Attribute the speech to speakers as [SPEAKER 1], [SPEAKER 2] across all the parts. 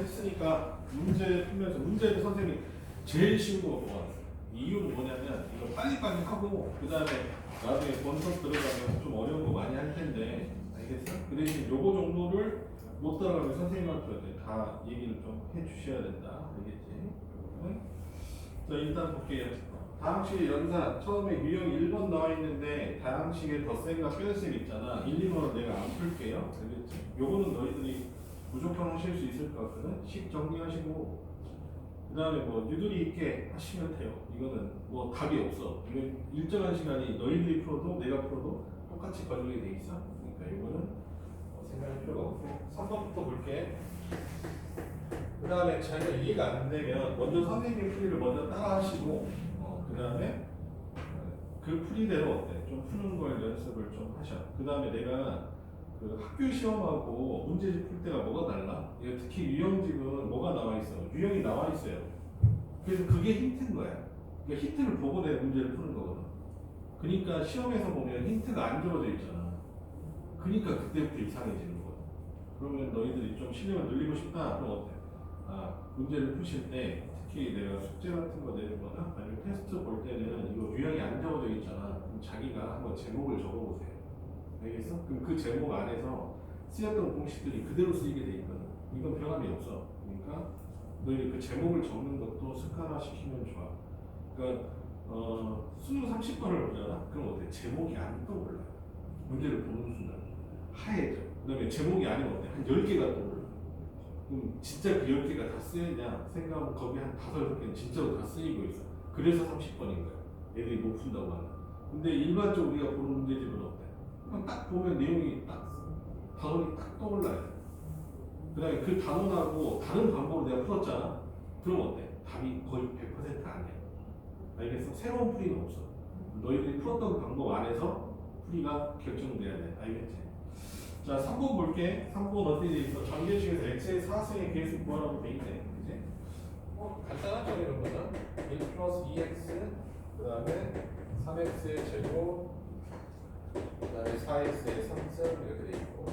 [SPEAKER 1] 했으니까 문제 풀면서 문제를 선생님이 제일 쉬운 거 모아놨어요. 이유는 뭐냐면 이거 빨리빨리 하고 그 다음에 나중에 본선 들어가면 좀 어려운 거 많이 할 텐데 알겠어? 그 대신 요거 정도를 못 따라가면 선생님한테 다 얘기를 좀 해주셔야 된다. 알겠지? 응? 자 일단 볼게요. 다항식 연산 처음에 유형 1번 나와 있는데 다항식에 덧셈과 빼셈 있잖아. 1, 2번은 내가 안 풀게요. 알겠지? 요거는 너희들이 무조건 하실 수 있을 것 같거든. 식 정리하시고 그 다음에 뭐 유도리 있게 하시면 돼요. 이거는 뭐 답이 없어. 이건 일정한 시간이 너희들이 풀어도 내가 풀어도 똑같이 걸리게 돼 있어. 그러니까 이거는 생각할 필요가 없고 3번부터 볼게. 그 다음에 자기가 이해가 안 되면 먼저 선생님 풀이를 먼저 따라 하시고 그 다음에 그 풀이대로 어때? 좀 푸는 걸 연습을 좀 하셔. 그 다음에 내가 그 학교 시험하고 문제집 풀 때가 뭐가 달라? 특히 유형집은 뭐가 나와 있어? 유형이 나와 있어요. 그래서 그게 힌트인 거야. 그러니까 힌트를 보고 내가 문제를 푸는 거거든. 그러니까 시험에서 보면 힌트가 안 주어져 있잖아. 그러니까 그때부터 이상해지는 거거든. 그러면 너희들이 좀 실력을 늘리고 싶다? 그럼 어때? 문제를 푸실 때 특히 내가 숙제 같은 거 내거나 아니면 테스트 볼 때는 이거 유형이 안 적어져 있잖아. 그럼 자기가 한번 제목을 적어보세요. 알겠어? 그럼 그 제목 안에서 쓰였던 공식들이 그대로 쓰이게 돼 있거든. 이건 변함이 없어. 그러니까 너희 그 제목을 적는 것도 습관화 시키면 좋아. 그러니까 수능 30번을 보잖아. 그럼 어때? 제목이 안 떠올라. 문제를 보는 순간 하얘져. 그다음에 제목이 아니면 어때? 한 10개가 떠올라. 그럼 진짜 그 10개가 다 쓰였냐 생각하면 거기 한 5, 6개는 진짜로 다 쓰이고 있어. 그래서 30번인 거야. 애들이 못 푼다고 하는. 근데 일반적으로 우리가 보는 문제집은 어때? 그냥 딱 보면 내용이 딱 단원이 딱 떠올라요. 그 다음에 그 단원하고 다른 방법으로 내가 풀었잖아. 그럼 어때? 답이 거의 100% 아니야. 알겠어? 새로운 풀이는 없어. 너희들이 풀었던 방법 안에서 풀이가 결정돼야 돼. 알겠지? 자, 3번 볼게. 3번 어떻게 돼 있어? 전개식에서 x의 4승의 계수 구하라고 돼 있네. 그지? 간단하죠, 이런 거는. 1 플러스 2x, 그 다음에 3x의 제곱, 그 다음에 4x의 3승 이렇게 돼 있고,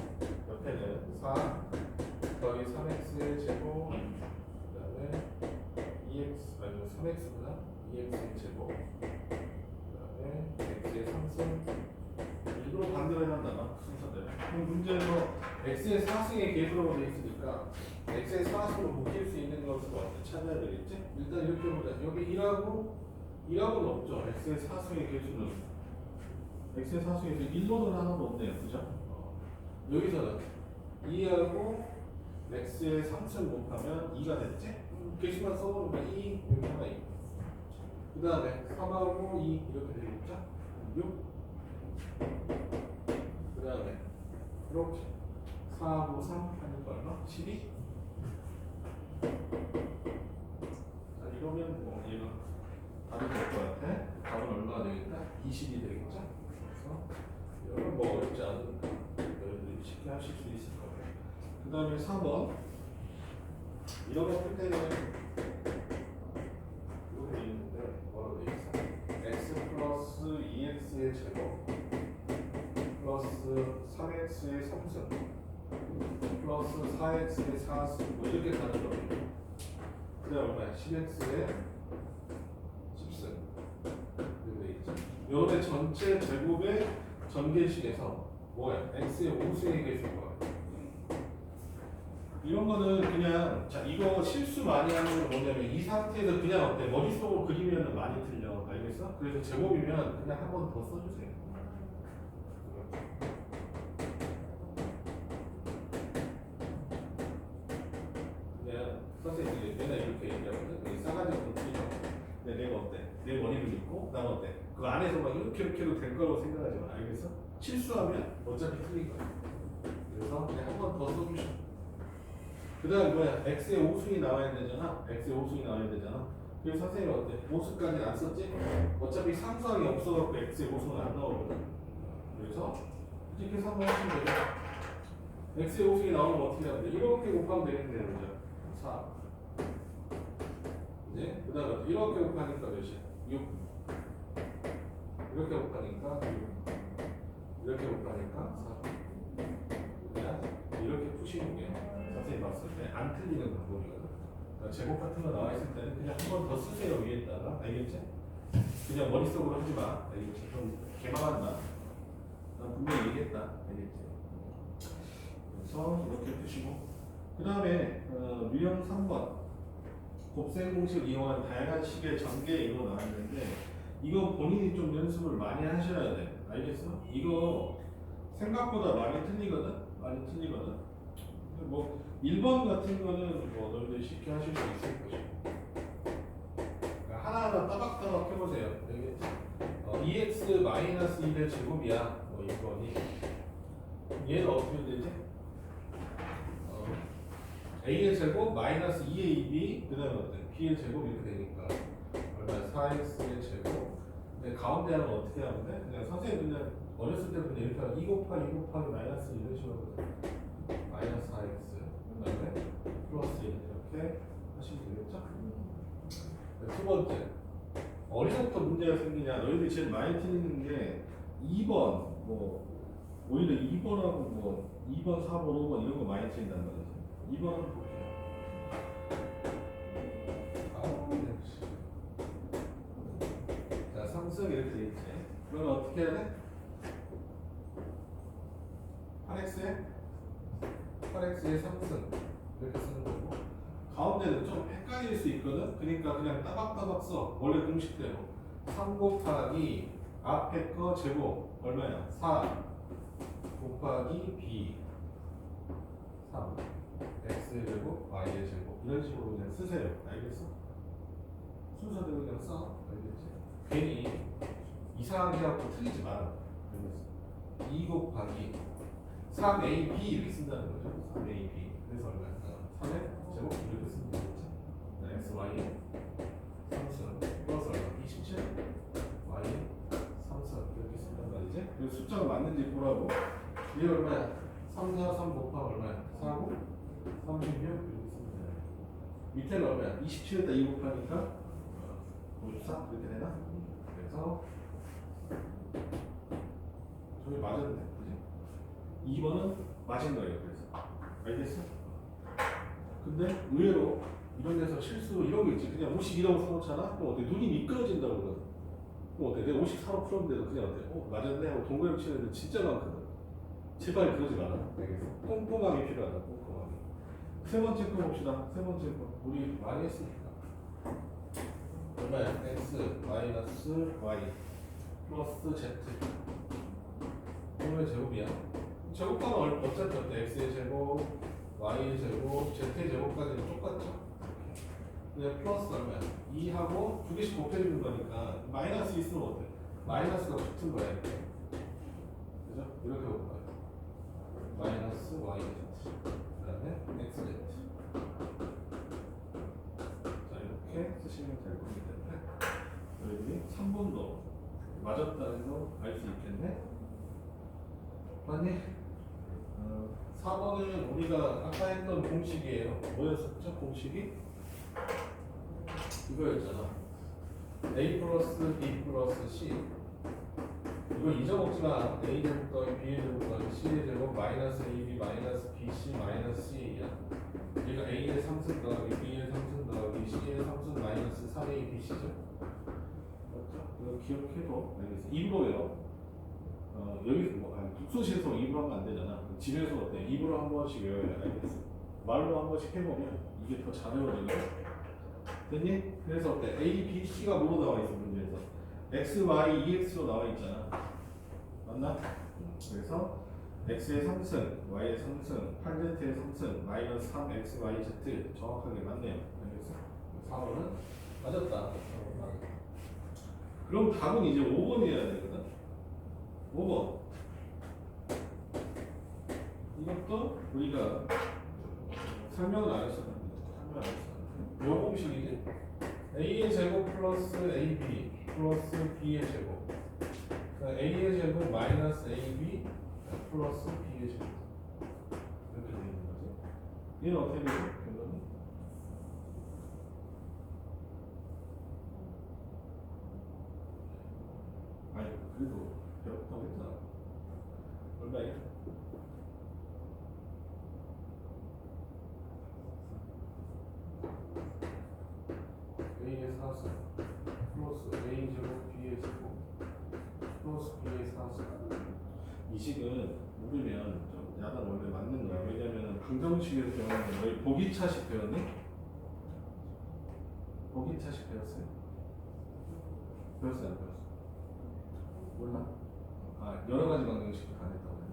[SPEAKER 1] 옆에는 4 더하기 3x의 제곱, 그 다음에 2x, 아니면 3x구나. 2x의 제곱, 그 다음에 x의 3승. 일부러 반대로 해놨다가 순서대로. 그럼 문제에서 x의 4승의 계수라고 되어 있으니까 x의 4승으로 묶일 수 있는 것을 어떻게 찾아야 되겠지? 일단 이렇게 보자. 여기 1하고는 없죠. x의 4승의 계수는 x의 4승에서 1로는 하나도 없네요. 그죠? 여기서는 2하고 x의 3승 곱하면 2가 됐지? 계수만 써보면 2 여기 하나 있고 그 다음에 3하고 2 이렇게 되겠죠? 6 그 다음에 이렇게 4하고 3 하니까 얼마? 12? 자 이러면 뭐 얘가 답이 될 것 같아. 답은 얼마가 되겠다? 20이 되겠죠? 그래서 이건 뭐 어렵지 않으니까 여러분들이 쉽게 하실 수 있을 거예요. 그 다음에 4번 이런 거 풀 때는 이렇게 있는데 뭐라고 되어 있어? x 플러스 2x의 제곱 플러스 3x의 3승 플러스 4x의 4승 뭐 이렇게 가는 거예요. 그 다음 얼마야? 10x의 10승 이렇게 돼 있죠. 요런의 전체 제곱의 전개식에서 뭐야? x의 5승의 계수인 거야. 이런 거는 그냥 자 이거 실수 많이 하는 건 뭐냐면 이 상태에서 그냥 어때? 머릿속으로 그리면 많이 틀려. 알겠어? 그래서 제곱이면 그냥 한 번 더 써주세요. 그냥 선생님이 맨날 이렇게 얘기하거든. 싸가지 없는 풀이죠. 근데 내가 어때? 내 머리를 믿고 난 어때? 그 안에서 막 이렇게 해도 될 거라고 생각하지 마. 알겠어? 실수하면 어차피 틀린 거야. 그래서 그냥 한 번 더 써주셔. 그 다음 뭐야? x의 5승이 나와야 되잖아. x의 5승이 나와야 되잖아. 그래서 선생님이 어때? 5승까지 안 썼지? 어차피 상수항이 없어갖고 x의 5승은 안 나오거든. 그래서 이렇게 해서 한번 하시면 되죠. x의 5승이 나오면 어떻게 하면 돼? 이렇게 곱하면 되겠네요. 그죠? 4. 이제 그 다음에 이렇게 곱하니까 몇이야? 6. 이렇게 곱하니까 6. 이렇게 곱하니까 4. 그냥 이렇게 푸시는 게 선생님 봤을 때 안 틀리는 방법이거든. 그러니까 제곱 같은 거 나와 있을 때는 그냥 한 번 더 쓰세요 위에다가. 알겠지? 그냥 머릿속으로 하지 마. 알겠지? 좀 개망한다. 난 분명히 얘기했다. 알겠지? 그래서 이렇게 푸시고 그 다음에 유형 3번 곱셈 공식을 이용한 다양한 식의 전개 이거 나왔는데 이거 본인이 좀 연습을 많이 하셔야 돼. 알겠어? 이거 생각보다 많이 틀리거든? 많이 틀리거든? 뭐 1번 같은 거는 뭐 너희들 쉽게 하실 수 있을 것이고 그러니까 하나하나 따박따박 해보세요. 알겠지? 2x 마이너스 1의 제곱이야. 뭐 1번이 얘는 어떻게 되지? a의 제곱 마이너스 2ab 그 다음에 어때? b의 제곱 이렇게 되니까 얼마야? 4x의 제곱 근데 가운데 하면 어떻게 하면 돼? 그냥 선생님 그냥 어렸을 때 그냥 이렇게 하면 2 곱하기 2 곱하기 마이너스 이런 식으로 마이너스 4x 그 다음에 플러스 1 이렇게 하시면 되겠죠? 두 번째 어디서부터 문제가 생기냐 너희들이 제일 많이 틀리는 게 2번 뭐 오히려 2번하고 뭐 2번, 4번, 5번 이런 거 많이 틀린단 말이지 2번은 볼게요. 자, 상승 이렇게 돼 있지. 그러면 어떻게 해야 돼? 8x의 상승 이렇게 쓰는 거고 가운데는 좀 헷갈릴 수 있거든? 그러니까 그냥 따박따박 써. 원래 공식대로 3 곱하기 앞에 거 제곱 얼마야? 4 곱하기 b 3 x의 제곱, y의 제곱 이런 식으로 그냥 쓰세요. 알겠어? 순서대로 그냥 써. 알겠지? 괜히 이상하게 하고 틀리지 마라. 알겠어? 2 곱하기 3ab 이렇게 쓴다는 거죠. 3ab 그래서 얼마야? 3의 제곱 이렇게 쓰면 되겠지? x, y 상승 플러스 얼마? 27 y 상승 이렇게 쓴단 말이지? 그래서 숫자가 맞는지 보라고. 이게 얼마야? 3, 4, 3 곱하면 얼마야? 4, 9 36 이렇게 쓰면 되네. 밑에는 얼마야? 27에다 2 곱하니까 54 이렇게 되나? 그래서 저기 맞았네, 그지? 2번은 맞은 거예요. 그래서 알겠어? 근데 의외로 이런 데서 실수 이런 거 있지. 그냥 52라고 써놓잖아? 그럼 어때? 눈이 미끄러진다고 그러거든. 그럼 어때? 내가 54로 풀었는데도 그냥 어때? 맞았네 하고 동그라미 치는 애들 진짜 많거든. 제발 그러지 마라. 알겠어? 꼼꼼하게 필요하다. 꼼꼼하게. 세 번째 거 봅시다. 세 번째 거. 우리 많이 했으니까. 얼마야? x 마이너스 y 플러스 z. 이거의 제곱이야. 제곱하면 어차피 어때? x의 제곱, y의 제곱, z의 제곱까지는 똑같죠? 근데 플러스 얼마야? 2하고 두 개씩 곱해주는 거니까 마이너스 있으면 어때? 마이너스가 붙은 거야. 이렇게. 그죠? 이렇게 볼 거야. 마이너스 yz 그 다음에 xz 자 이렇게 쓰시면 될 거기 때문에 여기 3번도 맞았다는 거 알 수 있겠네. 맞니? 4번은 우리가 아까 했던 공식이에요. 뭐였었죠? 공식이? 이거였잖아. a 플러스 b 플러스 c 이거 잊어먹지 마. a 제곱 더하기 b의 제곱 더하기 c의 제곱 마이너스 ab 마이너스 bc 마이너스 c야. 얘가 a의 상승 더하기 b의 상승 더하기 c의 상승 마이너스 3abc죠. 맞죠? 이거 기억해도 알겠어. 입으로 외워. 여기서 뭐 독서실에서 입으로 하면 안 되잖아. 집에서 어때? 입으로 한 번씩 외워야 알겠어. 말로 한 번씩 해보면 이게 더 잘 외워지거든. 됐니? 그래서 어때? A, B, C가 뭐로 나와 있어 문제에서? X, Y, EX로 나와 있잖아. 맞나? 그래서 X의 상승, Y의 상승, 8Z의 상승, 마이너스 3X, Y, Z 정확하게 맞네요. 알겠어? 4번은 맞았다. 그럼 답은 이제 5번이어야 되거든? 5번. 이것도 우리가 설명을 안 했어. 설명 안 했어. 요 공식이지? A의 제곱 플러스 AB 플러스 B의 제곱. 그러니까 A의 제곱 마이너스 AB 플러스 B의 제곱. 이렇게 되어 있는 거지. 얘는 어떻게 되죠? 결론은? 아니, 그래도 배웠다고 했잖아. 얼마야? 4승 플러스 A 제곱 B의 제곱 플러스 B의 4승. 이 식은 모르면 좀 야단 원래 맞는 거야. 왜냐면 방정식에서 배우는 거예요. 보기차식 배웠니? 보기차식 배웠어요? 배웠어요? 안 배웠어? 몰라? 아, 여러 가지 방정식을 다 했다고 해요.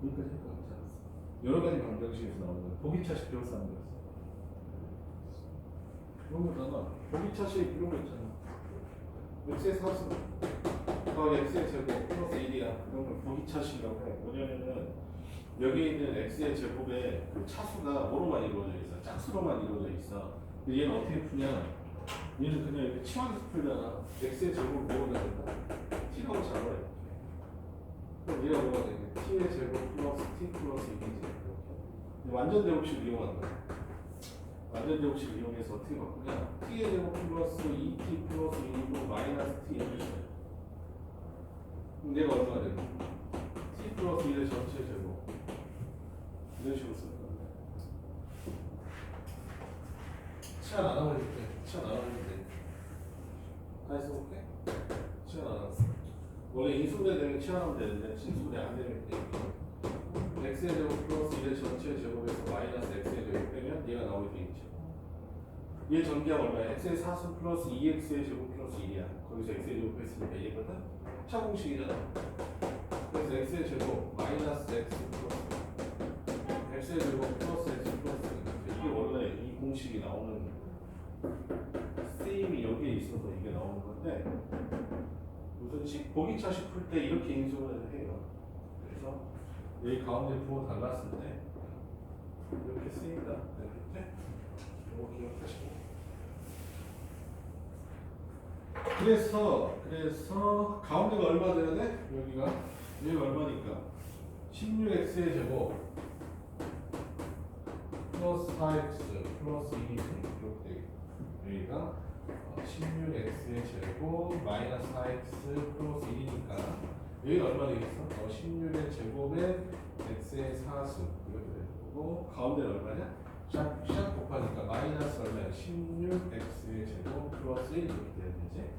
[SPEAKER 1] 여기까지 했던 거 괜찮았어. 여러 가지 방정식에서 나오는 거예요. 보기차식 배웠어? 안 배웠어? 그런 거잖아. 보기차식 이런 거 있잖아. x의 4승 더하기 x의 제곱 플러스 1이야. 그런 걸 보기차식이라고 해. 뭐냐면은 여기 있는 x의 제곱에 그 차수가 뭐로만 이루어져 있어? 짝수로만 이루어져 있어. 근데 얘는 어떻게 푸냐? 얘는 그냥 이렇게 치환해서 풀잖아. x의 제곱을 뭐로 잡는다? t라고 잡아야 돼. 그럼 얘가 뭐가 되겠냐? t의 제곱 플러스 t 플러스 1이지. 이렇게. 완전 제곱식을 이용하는 거야. 완전 제곱식을 이용해서 어떻게 바꾸냐? t의 제곱 플러스 2t 플러스 1이고 마이너스 t 이렇게 써요. 그럼 얘가 얼마가 되냐? t 플러스 1의 전체 제곱. 이런 식으로 쓰는 건데. 치안 안 하고 해줄게. 치안 안 하고 해줄게. 다시 써볼게. 치안 안 하고. 원래 인수분해 되면 치환하면 되는데 진수분해 안 되면 돼. x의 제곱 플러스 1의 전체 제곱에서 마이너스 x의 제곱 빼면 얘가 나오게 돼 있죠. 얘 전기가 얼마야? x의 4승 플러스 2x의 제곱 플러스 1이야. 거기서 x의 제곱 했으니까 얘거든? 차공식이잖아. 그래서 x의 제곱 마이너스 x 플러스 x의 제곱 플러스 x 플러스 이게 원래 이 공식이 나오는 쓰임이 여기에 있어서 이게 나오는 건데 무슨 식? 보기차식 풀 때 이렇게 인수분해를 해요. 그래서 여기 가운데 부호 달랐을 때 이렇게 쓰인다. 이렇게 이거 기억하시고. 그래서 가운데가 얼마 돼야 돼? 여기가 얼마니까? 16x의 제곱 플러스 4x 플러스 2이 이렇게 여기가 16x의 제곱 마이너스 4x 플러스 1이니까 여기가 얼마 되겠어? 16의 제곱에 x의 4수 이렇게 되는 거고 가운데는 얼마냐? 샵 곱하니까 마이너스 얼마야? 16x의 제곱 플러스 1 이렇게 돼야 되지?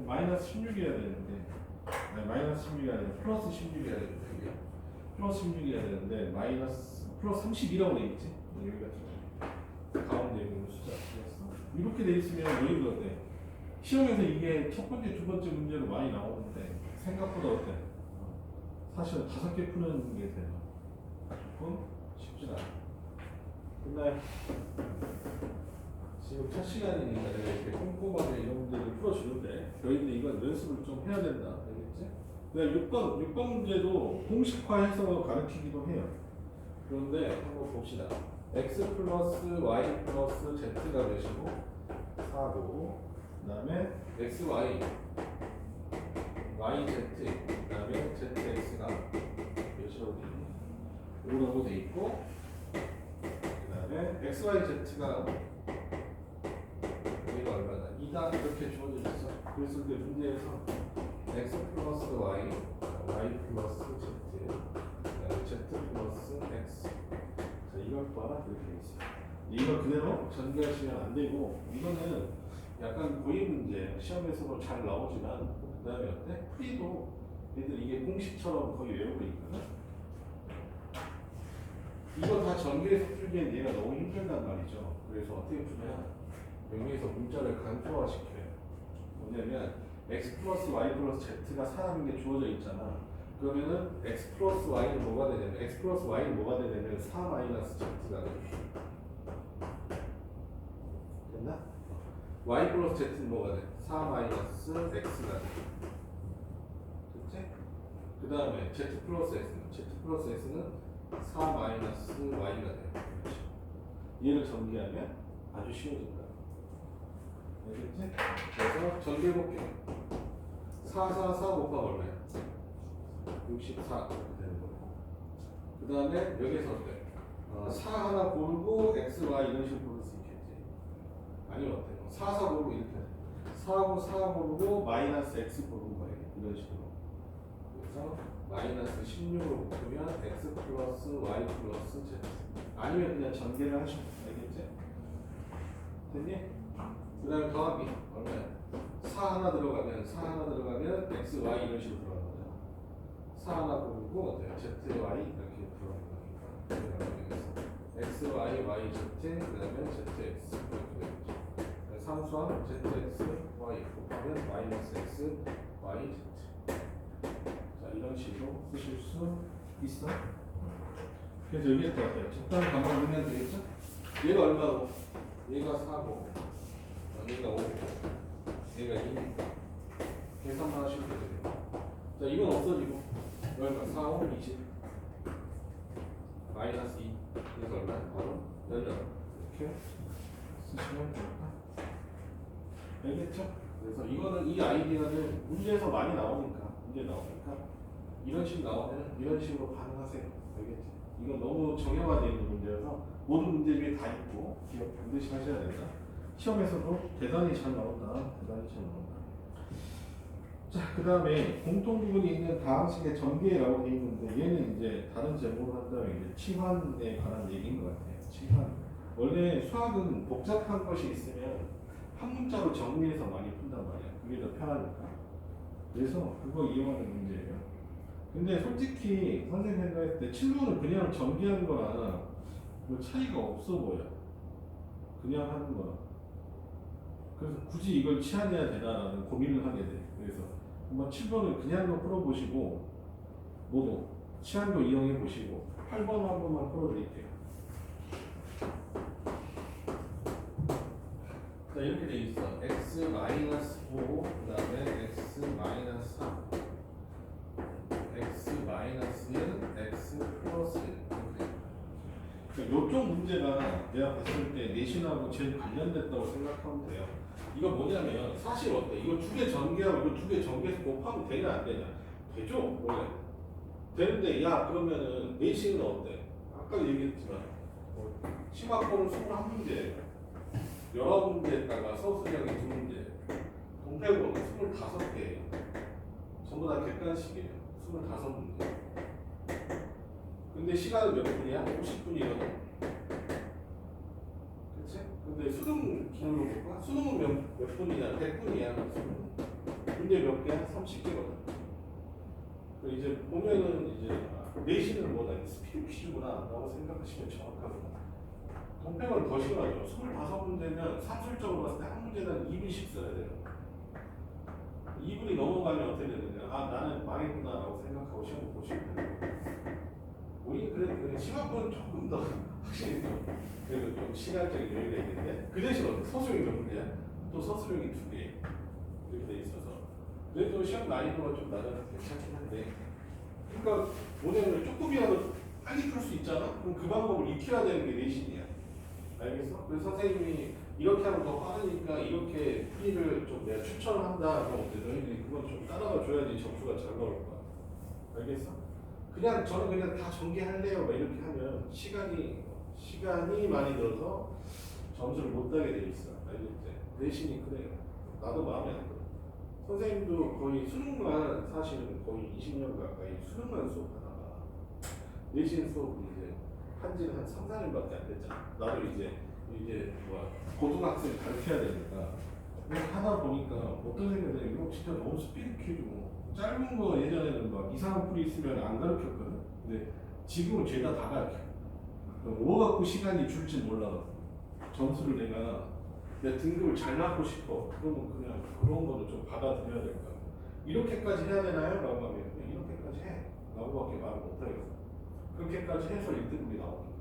[SPEAKER 1] 마이너스 16이어야 되는데 아니 마이너스 16이 아니라 플러스 16이어야 되는데 이게 플러스 16이어야 되는데 마이너스 플러스 32라고 돼 있지? 여기가 가운데 있는 숫자 이렇게 돼 있으면 왜 이러대? 시험에서 이게 첫 번째, 두 번째 문제로 많이 나오는데 생각보다 어때? 사실은 5개 푸는 게 돼요. 조금 쉽진 않아. 끝나요? 지금 첫 시간이니까 내가 이렇게 꼼꼼하게 이런 문제를 풀어주는데 너희들 이건 연습을 좀 해야 된다. 알겠지? 내가 6번 문제도 공식화해서 가르치기도 해요. 그런데 한번 봅시다. x 플러스 y 플러스 z가 몇이고 4고 그 다음에 xy yz 그 다음에 zx가 몇이라고 돼 있니? 5라고 돼 있고 그 다음에 xyz가 여기가 얼마나 2다 이렇게 주어져 있어. 그랬을 때 문제에서 x 플러스 y y 플러스 z 그 다음에 z 플러스 x 이걸 봐라 이렇게 돼 있어. 이걸 그대로 전개하시면 안 되고 이거는 약간 고의 문제 시험에서도 잘 나오지만 그 다음에 어때? 풀이도 얘들 이게 공식처럼 거의 외우고 있거든. 이거 다 전개해서 풀기엔 얘가 너무 힘들단 말이죠. 그래서 어떻게 푸냐? 여기에서 문자를 간소화시켜요. 뭐냐면 x 플러스 y 플러스 z가 4라는 게 주어져 있잖아. 그러면은 x 플러스 y는 뭐가 되냐면 x 플러스 y는 뭐가 되냐면 4 마이너스 z가 돼. 됐나? y 플러스 z는 뭐가 돼? 4 마이너스 x가 돼. 됐지? 그 다음에 z 플러스 s는 4 마이너스 y가 돼. 얘를 전개하면 아주 쉬워진다. 알겠지? 그래서 전개해볼게요. 4 곱하기 얼마야? 64 이렇게 되는 거고. 그 다음에 여기서 어때? 4 하나 고르고 x, y 이런 식으로 고를 수 있겠지. 아니면 어때? 4 고르고 이렇게 4하고 4 고르고 마이너스 x 고르는 거예요. 이런 식으로. 그래서 마이너스 16으로 묶으면 x 플러스 y 플러스 z. 아니면 그냥 전개를 하시면 알겠지? 됐니? 그 다음에 더하기 얼마야? 4 하나 들어가면 x, y 이런 식으로 들어가는 거죠. 4 하나 부르고 어때요? z, y 이렇게 들어가는 거니까 x, y, y, z 그 다음에 z, x 이렇게 되겠죠. 상수함 z, x, y 곱하면 마이너스 x, y, z. 자 이런 식으로 쓰실 수 있어. 그래서 여기서 어때요? 적당히 감만 넣으면 되겠죠? 얘가 얼마고? 얘가 4고 얘가 5고 얘가 2니까 계산만 하시면 돼요. 자 이건 없어지고 얼마? 4, 5, 20 마이너스 2 그래서 얼마? 바로 18 이렇게 쓰시면 됩니다. 알겠죠? 그래서 이거는 이 아이디어는 문제에서 많이 나오니까 이런 식으로 나오면 이런 식으로 반응하세요. 알겠지? 이건 너무 정형화되어 있는 문제여서 모든 문제 중에 다 있고 기억 반드시 하셔야 된다. 시험에서도 대단히 잘 나온다. 자, 그 다음에 공통 부분이 있는 다항식의 전개라고 되어 있는데 얘는 이제 다른 제목을 한다면 이제 치환에 관한 얘기인 것 같아요. 치환. 원래 수학은 복잡한 것이 있으면 한 문자로 정리해서 많이 푼단 말이야. 그게 더 편하니까. 그래서 그거 이용하는 문제예요. 근데 솔직히 선생님 생각했을 때 7번은 그냥 전개하는 거랑 뭐 차이가 없어 보여. 그냥 하는 거랑. 그래서 굳이 이걸 치환해야 되나라는 고민을 하게 돼. 그래서 한번 7번을 그냥도 풀어보시고 모두 치환도 이용해 보시고 8번 한 번만 풀어드릴게요. 자 이렇게 돼 있어. x-5 그 다음에 x-3 x-1 x 플러스 1 이쪽 문제가 내가 봤을 때 내신하고 제일 관련됐다고 생각하면 돼요. 이거 뭐냐면 사실 어때? 이거 두 개 전개하고 이거 두 개 전개해서 곱하면 되냐 안 되냐? 되죠? 원래 되는데 야 그러면은 내신은 어때? 아까 얘기했지만 심화권은 21문제 19문제에다가 서술형이 2문제 동태고는 25개 전부 다 객관식이에요. 25문제 근데 시간은 몇 분이야? 50분이거든. 그치? 근데 수능 기준으로 볼까? 수능은 몇 분이냐? 100분이야. 문제 몇 개야? 30개거든. 이제 보면은 이제 내신은 뭐다? 스피드 퀴즈구나 라고 생각하시면 정확하거든. 동평은 더 심하죠. 25문제면 산술적으로 봤을 때 한 문제당 2분씩 써야 돼요. 2분이 넘어가면 어떻게 되느냐? 아 나는 망했구나 라고 생각하고 시험 보시면 돼요. 우리 그래도 심화권은 조금 더 확실히 그래도 좀 시간적인 여유가 있는데 그 대신 어때? 서술형이 몇 문제야? 또 서술형이 2개 이렇게 돼 있어서 그래도 시험 난이도가 좀 낮아서 괜찮긴 한데 그러니까 뭐냐면 조금이라도 빨리 풀 수 있잖아? 그럼 그 방법을 익혀야 되는 게 내신이야. 알겠어? 그래서 선생님이 이렇게 하면 더 빠르니까 이렇게 풀이를 좀 내가 추천을 한다 그럼 어때? 너희들이 그건 좀 따라가 줘야지 점수가 잘 나올 거야. 알겠어? 그냥 저는 그냥 다 전개할래요 막 이렇게 하면 시간이 많이 들어서 점수를 못 따게 돼 있어. 알겠지? 내신이 그래요. 나도 마음에 안 들어. 선생님도 거의 수능만 사실은 거의 20년 가까이 수능만 수업하다가 내신 수업은 이제 한지는 한 3, 4년밖에 안 됐잖아. 나도 이제 고등학생 가르쳐야 되니까 하다 보니까 어떤 생각이 이거 진짜 너무 스피드 퀴즈고 짧은 거 예전에는 막 이상한 풀이 있으면 안 가르쳤거든. 근데 지금은 죄다 다 가르쳐. 뭐 갖고 시간이 줄지 몰라. 점수를 내가 등급을 잘拿고 싶어. 그러면 그냥 그런 거는 좀 받아들여야 될 거야. 이렇게까지 해야 되나요? 라고 하면 그냥 이렇게까지 해. 라고밖에 말을 못 하겠어. 그렇게까지 해서 1등급이 나오는 거야.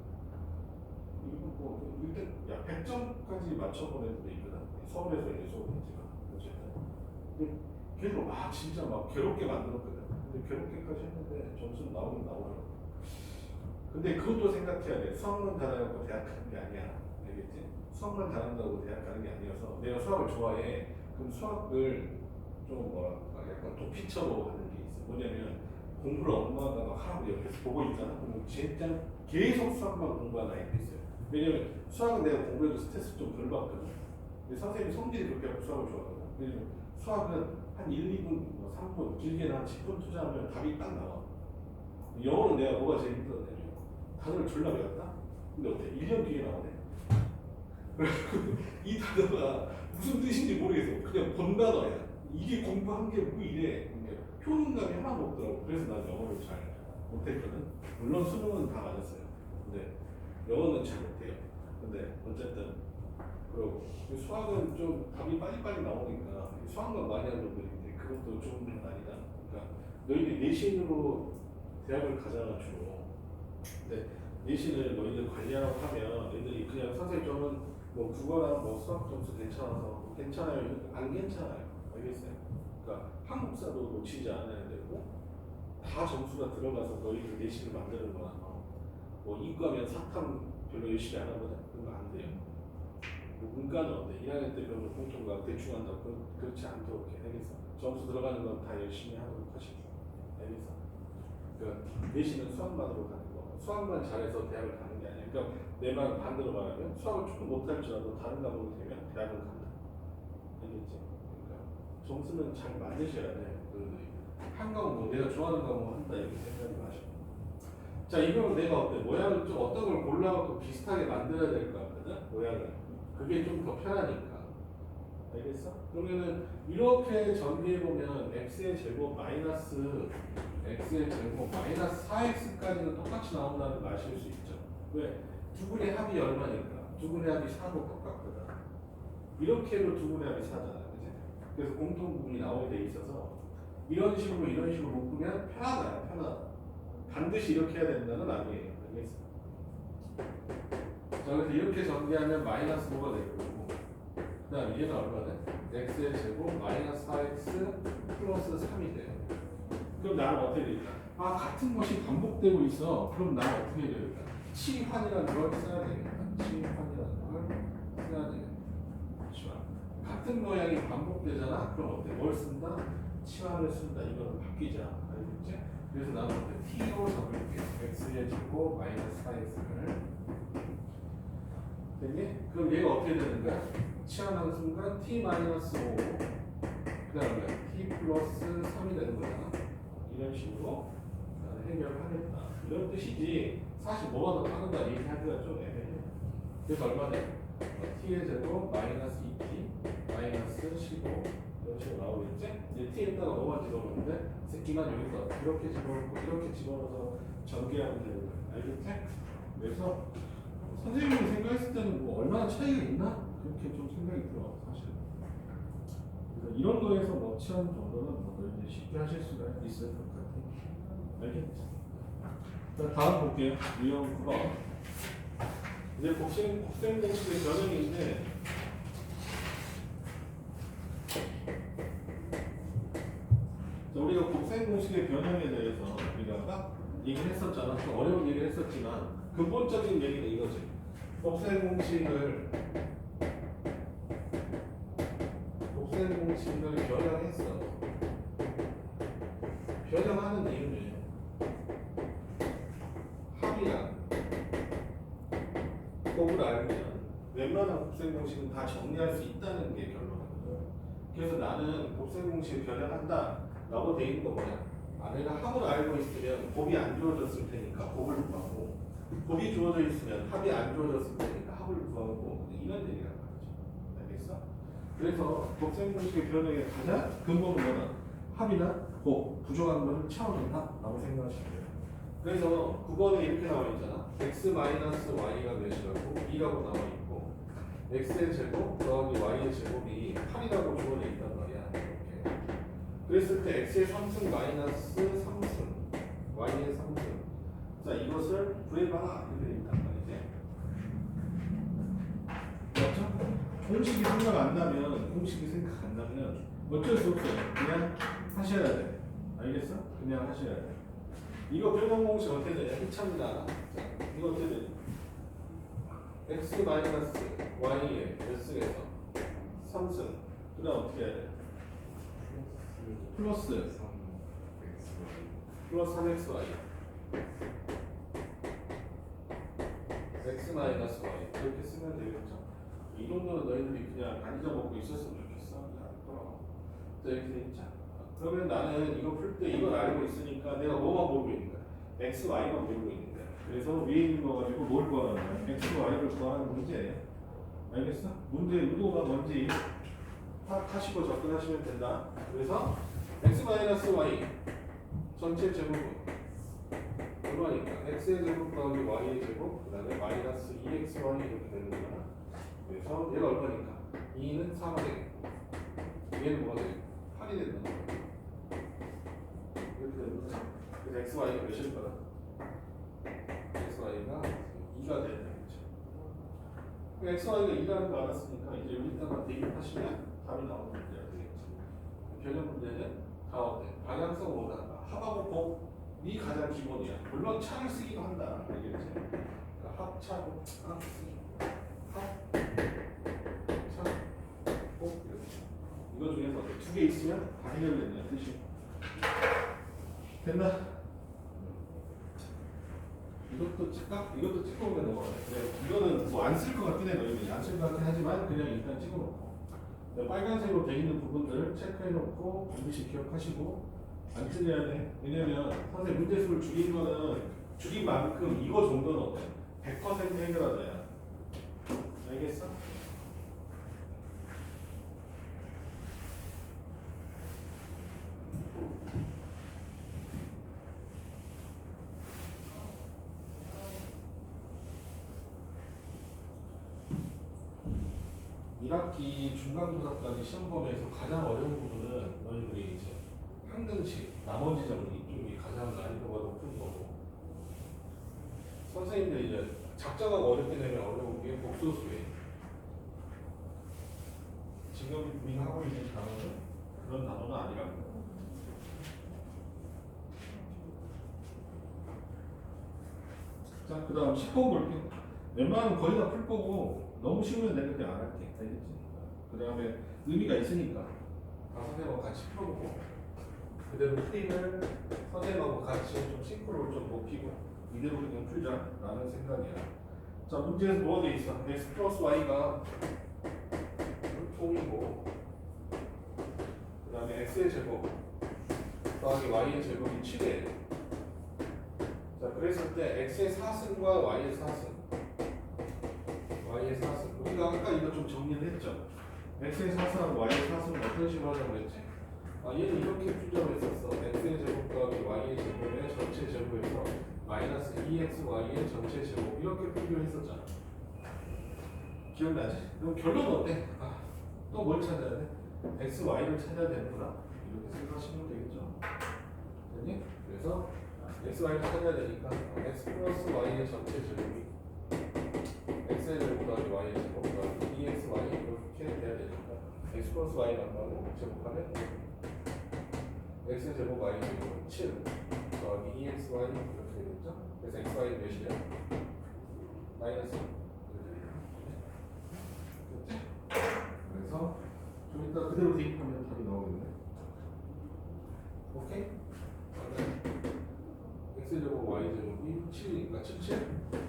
[SPEAKER 1] 이거 뭐 1등, 야 100점까지 맞춰보는 애들도 있거든. 서울에서 이제 수업했지만 어쨌든. 계속 막 진짜 막 괴롭게 만들었거든. 근데 괴롭게까지 했는데 점수는 나오긴 나와요. 근데 그것도 생각해야 돼. 수학만 잘하고 대학 가는 게 아니야. 알겠지? 수학만 잘한다고 대학 가는 게 아니어서 내가 수학을 좋아해. 그럼 수학을 좀 뭐랄까 약간 도피처로 하는 게 있어. 뭐냐면 공부를 엄마가 막 하라고 옆에서 보고 있잖아. 그럼 진짜 계속 수학만 공부하는 아이도 있어요. 왜냐면 수학은 내가 공부해도 스트레스 좀 덜 받거든. 근데 선생님이 성질이 그렇게 하고 수학을 좋아하거든. 그래서 수학은 한 1, 2분, 3분, 길게는 한 10분 투자하면 답이 딱 나와. 영어는 내가 뭐가 제일 힘들었냐면 단어를 졸라 외웠다? 근데 어때? 1년 뒤에 나오네? 이 단어가 무슨 뜻인지 모르겠어. 그냥 본 단어야. 이게 공부한 게 뭐 이래. 효능감이 하나도 없더라고. 그래서 난 영어를 잘 못했거든. 물론 수능은 다 맞았어요. 근데 영어는 잘 못해요. 근데 어쨌든 그리고 수학은 좀 답이 빨리빨리 나오니까 수학만 많이 하는 분들인데 그것도 좋은 건 아니다. 그러니까 너희들이 내신으로 대학을 가져가지고 근데 내신을 너희들 관리하라고 하면 너희들이 그냥 선생님 저는 뭐 국어랑 뭐 수학 점수 괜찮아서 괜찮아요. 안 괜찮아요. 알겠어요? 그러니까 한국사도 놓치지 않아야 되고 다 점수가 들어가서 너희들 내신을 만드는 거야. 뭐 이과면 사탐 별로 열심히 안 하거든. 그런 거 안 돼요. 뭐 문과는 어때? 1학년 때 그러면 공통과 대충 한다고 그렇지 않도록 해. 알겠어? 점수 들어가는 건 다 열심히 하도록 하시고. 알겠어? 그러니까 내신은 수학만으로 가는 거. 수학만 잘해서 대학을 가는 게 아니야. 그러니까 내 말 반대로 말하면 수학을 조금 못할지라도 다른 과목이 되면 대학을 간다. 알겠지? 그러니까 점수는 잘 만드셔야 돼. 한 과목 뭐 내가 좋아하는 과목 한다 이렇게 생각하지 마시고. 자 이거는 내가 어때? 모양을 좀 어떤 걸 골라갖고 비슷하게 만들어야 될 것 같거든? 모양을. 그게 좀 더 편하니까. 알겠어? 그러면은 이렇게 전개해보면 x의 제곱 마이너스 x의 제곱 마이너스 4x까지는 똑같이 나온다는 걸 아실 수 있죠. 왜? 두분의 합이 얼마니까? 두분의 합이 4고 똑같거든. 이렇게 해도 두분의 합이 4잖아. 그치? 그래서 공통부분이 나오게 돼 있어서 이런 식으로 묶으면 편하다. 편하다. 반드시 이렇게 해야 된다는 아니에요. 알겠어? 자, 그래서 이렇게 전개하면 마이너스 5가 될 거고 그 다음 얘는 얼마네? x의 제곱 마이너스 4x 플러스 3이 돼요. 그럼 나는 어떻게 될까? 아 같은 것이 반복되고 있어. 그럼 나는 어떻게 해야 될까? 치환이라는 걸 써야 되겠다. 치환이라는 걸 써야 되겠다. 치환. 같은 모양이 반복되잖아? 그럼 어때? 뭘 쓴다? 치환을 쓴다. 이거는 바뀌지 않아. 알겠지? 그래서 나는 어때? t로 적을게. x의 제곱 마이너스 4x를 됐니? 그럼 얘가 어떻게 되는 거야? 치환하는 순간 t-5 그 다음에 t 플러스 3이 되는 거잖아. 이런 식으로 해결을 하겠다. 이런 뜻이지 사실 뭐가 더 빠르다 얘기하기가 좀 애매해. 그래서 얼마 돼? t의 제곱 마이너스 2t 마이너스 15 이런 식으로 나오겠지? 이제 t에다가 뭐가 집어넣는데 새끼만 여기서 이렇게 집어넣고 이렇게 집어넣어서 전개하면 되는 거야. 알겠지? 그래서 선생님이 생각했을 때는 뭐 얼마나 차이가 있나? 그렇게 좀 생각이 들어 사실. 그래서 이런 거에서 뭐 치환 정도는 뭐 너희들이 쉽게 하실 수가 있을 것 같아. 알겠지? 자 다음 볼게요. 유형 9번. 이제 곱셈 공식의 변형인데 자, 우리가 곱셈 공식의 변형에 대해서 우리가 딱 얘기를 했었잖아. 좀 어려운 얘기를 했었지만 근본적인 얘기는 이거지. 곱셈 공식을 변형했어. 변형하는 이유는 합이랑 곱을 알면 웬만한 곱셈 공식은 다 정리할 수 있다는 게 결론이거든. 그래서 나는 곱셈 공식을 변형한다 라고 돼 있는 거 뭐냐? 내가 합을 알고 있으면 곱이 안 주어졌을 테니까 곱을 구하고 곱이 주어져 있으면 합이 안 주어졌을 테니까 합을 구하고 이런 얘기란 말이죠. 알겠어? 그래서 곱셈 공식의 변형의 가장 근본은 뭐다? 합이나 곱, 부족한 것을 채워준다 라고 생각하시면 돼요. 그래서 9번에 이렇게 나와 있잖아. x-y가 몇이라고 2라고 나와 있고 x의 제곱 더하기 y의 제곱이 8이라고 주어져 있단 말이야. 이렇게. 그랬을 때 x의 3승 마이너스 3승 y의 3승 자 이것을 구해봐 이렇게 있단 말이지. 맞죠? 공식이 생각 안 나면 어쩔 수 없어요. 그냥 하셔야 돼. 알겠어? 그냥 하셔야 돼. 이거 변형 공식 어떻게 되냐? 희참이다. 이거 어떻게 되냐? x 마이너스 y의 몇 승에서 3승 그 다음 어떻게 해야 돼? 플러스 3xy x 마이너스 y 이렇게 쓰면 되겠죠. 이 정도는 너희들이 그냥 안 잊어먹고 있었으면 좋겠어. 자 이렇게 돼 있자. 그러면 나는 이거 풀 때 이걸 알고 있으니까 내가 뭐만 모르고 있는 거야? x, y만 모르고 있는 거야. 그래서 위에 있는 거 가지고 뭘 구하는 거야? x, y를 구하는 문제예요. 알겠어? 문제 의도가 뭔지 파악하시고 접근하시면 된다. 그래서 x-y 전체 제곱은 얼마니까? x의 제곱 더하기 y의 제곱 그 다음에 마이너스 2xy 이렇게 되는 거야. 그래서 얘가 얼마니까? 2는 4가 되겠고 얘는 뭐가 되겠고? 8이 된다는 거야. 이렇게 되는 거죠. 그래서 xy가 몇일 거다? xy가 2가 되는 거죠. xy가 2라는 거 알았으니까 이제 여기다가 대입하시면 답이 나오는 문제가 되겠지. 변형 문제는 가운데 방향성으로 간다. 합하고 곱이 가장 기본이야. 물론 차를 쓰기도 한다. 알겠지? 그러니까 합차고 합, 차, 곱 이렇게. 이거 중에서 두 개 있으면 다 해결된다는 뜻이. 됐나? 이것도 찍까? 이것도 찍고 오면 넘어가네. 그래, 이거는 뭐 안 쓸 것 같긴 해. 너희들이 안 쓸 것 같긴 하지만 그냥 일단 찍어놓고. 빨간색으로 돼 있는 부분들 체크해놓고 반드시 기억하시고 안 틀려야 돼. 왜냐면 선생님 문제수를 줄인 거는 줄인 만큼 이거 정도는 어때? 100% 해결하자야. 알겠어? 일 학기 중간고사까지 시험 범위에서 가장 어려운 부분은 너희들이 이제 평등식, 나머지 점은 이쪽이 가장 난이도가 높은 거고 선생님들이 이제 작자가 어렵게 되면 어려운 게 복소수예요. 지금 우리가 하고 있는 단어는 그런 단어는 아니라고. 자, 그 다음 10번 볼게. 웬만하면 거의 다 풀 거고 너무 쉬우면 내가 그냥 안 할게. 알겠지? 그 다음에 의미가 있으니까 다 선생님하고 같이 풀어보고 그대로 풀이를 선생님하고 같이 좀 싱크로를 좀 높이고 이대로 그냥 풀자라는 생각이야. 자, 문제에서 뭐가 돼 있어? x 플러스 y가 통이고 그 다음에 x의 제곱 더하기 y의 제곱이 7이에요. 자, 그랬을 때 x의 4승과 y의 4승 y의 4승 우리가 아까 이거 좀 정리를 했죠. x의 4승하고 y의 4승은 어떤 식으로 하자고 했지? 얘는 이렇게 풀자고 했었어. x의 제곱 더하기 y의 제곱의 전체 제곱에서 마이너스 2xy의 전체 제곱 이렇게 풀기로 했었잖아. 기억나지? 그럼 결론은 어때? 또 뭘 찾아야 돼? x, y를 찾아야 되는구나. 이렇게 생각하시면 되겠죠. 됐니? 그래서 x, y를 찾아야 되니까 x 플러스 y의 전체 제곱이 x의 제곱 더하기 y의 제곱 더하기 2xy 이렇게 돼야 되니까 x 플러스 y만 하고 제곱하면 x의 제곱 y의 제곱은 7 더하기 2xy 이렇게 되겠죠? 그래서 xy는 몇이냐? 마이너스. 그래서 좀 이따 그대로 대입하면 답이 나오겠네. 오케이? x제곱 y제곱이 7이니까 77